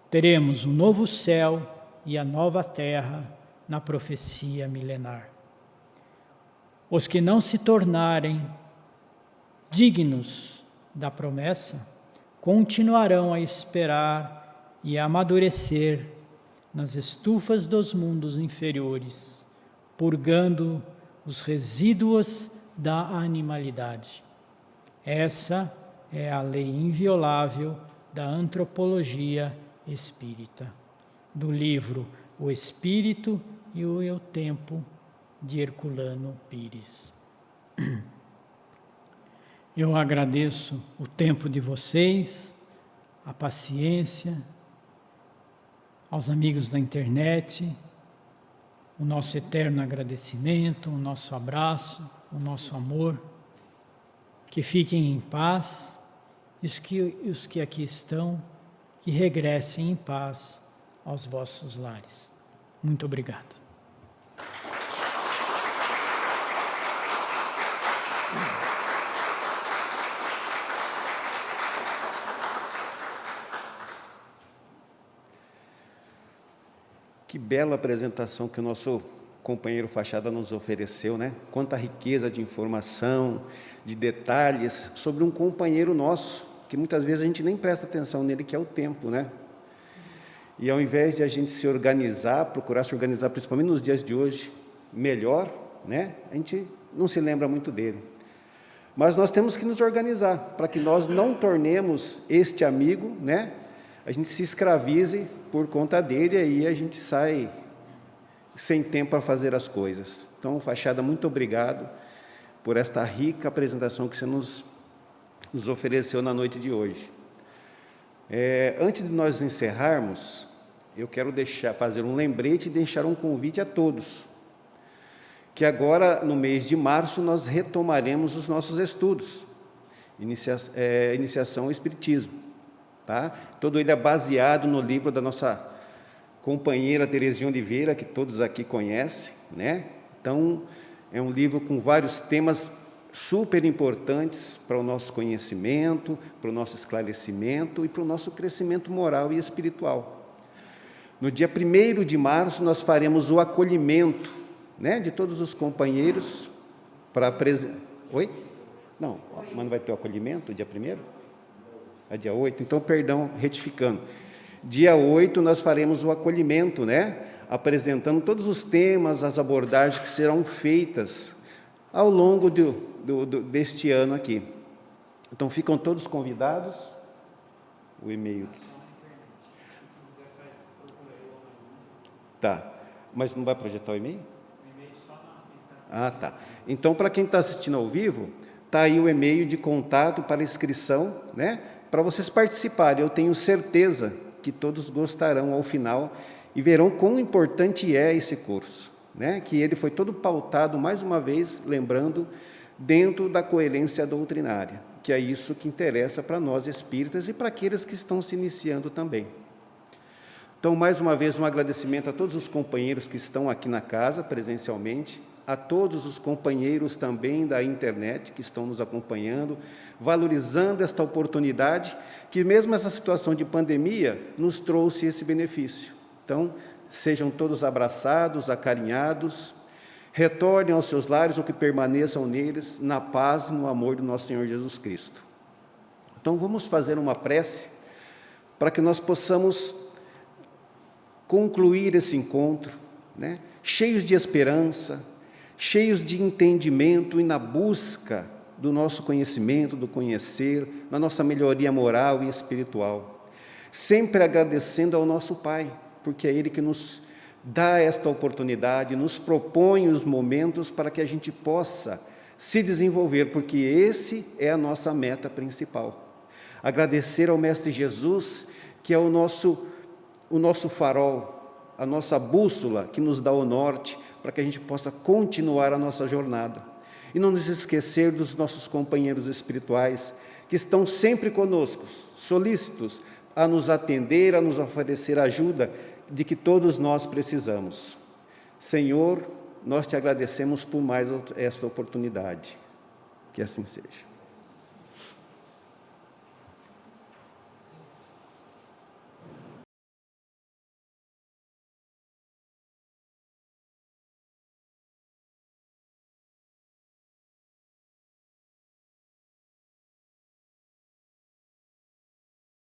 [SPEAKER 2] teremos um novo céu e a nova terra na profecia milenar. Os que não se tornarem dignos da promessa continuarão a esperar e a amadurecer nas estufas dos mundos inferiores, purgando os resíduos da animalidade. Essa é a lei inviolável da antropologia espírita. Do livro o espírito e o eu tempo de Herculano Pires. Eu agradeço o tempo de vocês, a paciência, aos amigos da internet, o nosso eterno agradecimento, o nosso abraço, o nosso amor. Que fiquem em paz, e os que aqui estão, que regressem em paz aos vossos lares. Muito obrigado.
[SPEAKER 3] Que bela apresentação que o nosso companheiro Fachada nos ofereceu, né? Quanta riqueza de informação, de detalhes sobre um companheiro nosso, que muitas vezes a gente nem presta atenção nele, que é o tempo, né? E ao invés de a gente se organizar, procurar se organizar, principalmente nos dias de hoje, melhor, né? A gente não se lembra muito dele. Mas nós temos que nos organizar, para que nós não tornemos este amigo, né? A gente se escravize por conta dele, e aí a gente sai sem tempo para fazer as coisas. Então, Fachada, muito obrigado por esta rica apresentação que você nos ofereceu na noite de hoje. Antes de nós encerrarmos, eu quero fazer um lembrete e deixar um convite a todos, que agora, no mês de março, nós retomaremos os nossos estudos, iniciação ao Espiritismo. Tá? Todo ele é baseado no livro da nossa companheira Terezinha Oliveira, que todos aqui conhecem, né? Então, é um livro com vários temas super importantes para o nosso conhecimento, para o nosso esclarecimento e para o nosso crescimento moral e espiritual. No dia 1º de março, nós faremos o acolhimento, né, de todos os companheiros para apresentar... Oi? Não, mas não vai ter o acolhimento dia 1º? É dia 8, então, perdão, retificando. Dia 8 nós faremos o acolhimento, né? Apresentando todos os temas, as abordagens que serão feitas ao longo deste ano aqui. Então, ficam todos convidados. O e-mail. Tá, mas não vai projetar o e-mail? Ah, tá. Então, para quem está assistindo ao vivo, está aí o e-mail de contato para inscrição, né? Para vocês participarem. Eu tenho certeza que todos gostarão ao final e verão quão importante é esse curso, né? Que ele foi todo pautado, mais uma vez, lembrando, dentro da coerência doutrinária, que é isso que interessa para nós espíritas e para aqueles que estão se iniciando também. Então, mais uma vez, um agradecimento a todos os companheiros que estão aqui na casa, presencialmente, a todos os companheiros também da internet que estão nos acompanhando, valorizando esta oportunidade, que mesmo essa situação de pandemia nos trouxe esse benefício. Então, sejam todos abraçados, acarinhados, retornem aos seus lares ou que permaneçam neles, na paz e no amor do nosso Senhor Jesus Cristo. Então, vamos fazer uma prece para que nós possamos concluir esse encontro, né? Cheios de esperança, cheios de entendimento e na busca do nosso conhecimento, do conhecer, na nossa melhoria moral e espiritual. Sempre agradecendo ao nosso Pai, porque é Ele que nos dá esta oportunidade, nos propõe os momentos para que a gente possa se desenvolver, porque esse é a nossa meta principal. Agradecer ao Mestre Jesus, que é o nosso farol, a nossa bússola, que nos dá o norte, para que a gente possa continuar a nossa jornada. E não nos esquecer dos nossos companheiros espirituais, que estão sempre conosco, solícitos a nos atender, a nos oferecer ajuda de que todos nós precisamos. Senhor, nós te agradecemos por mais esta oportunidade. Que assim seja.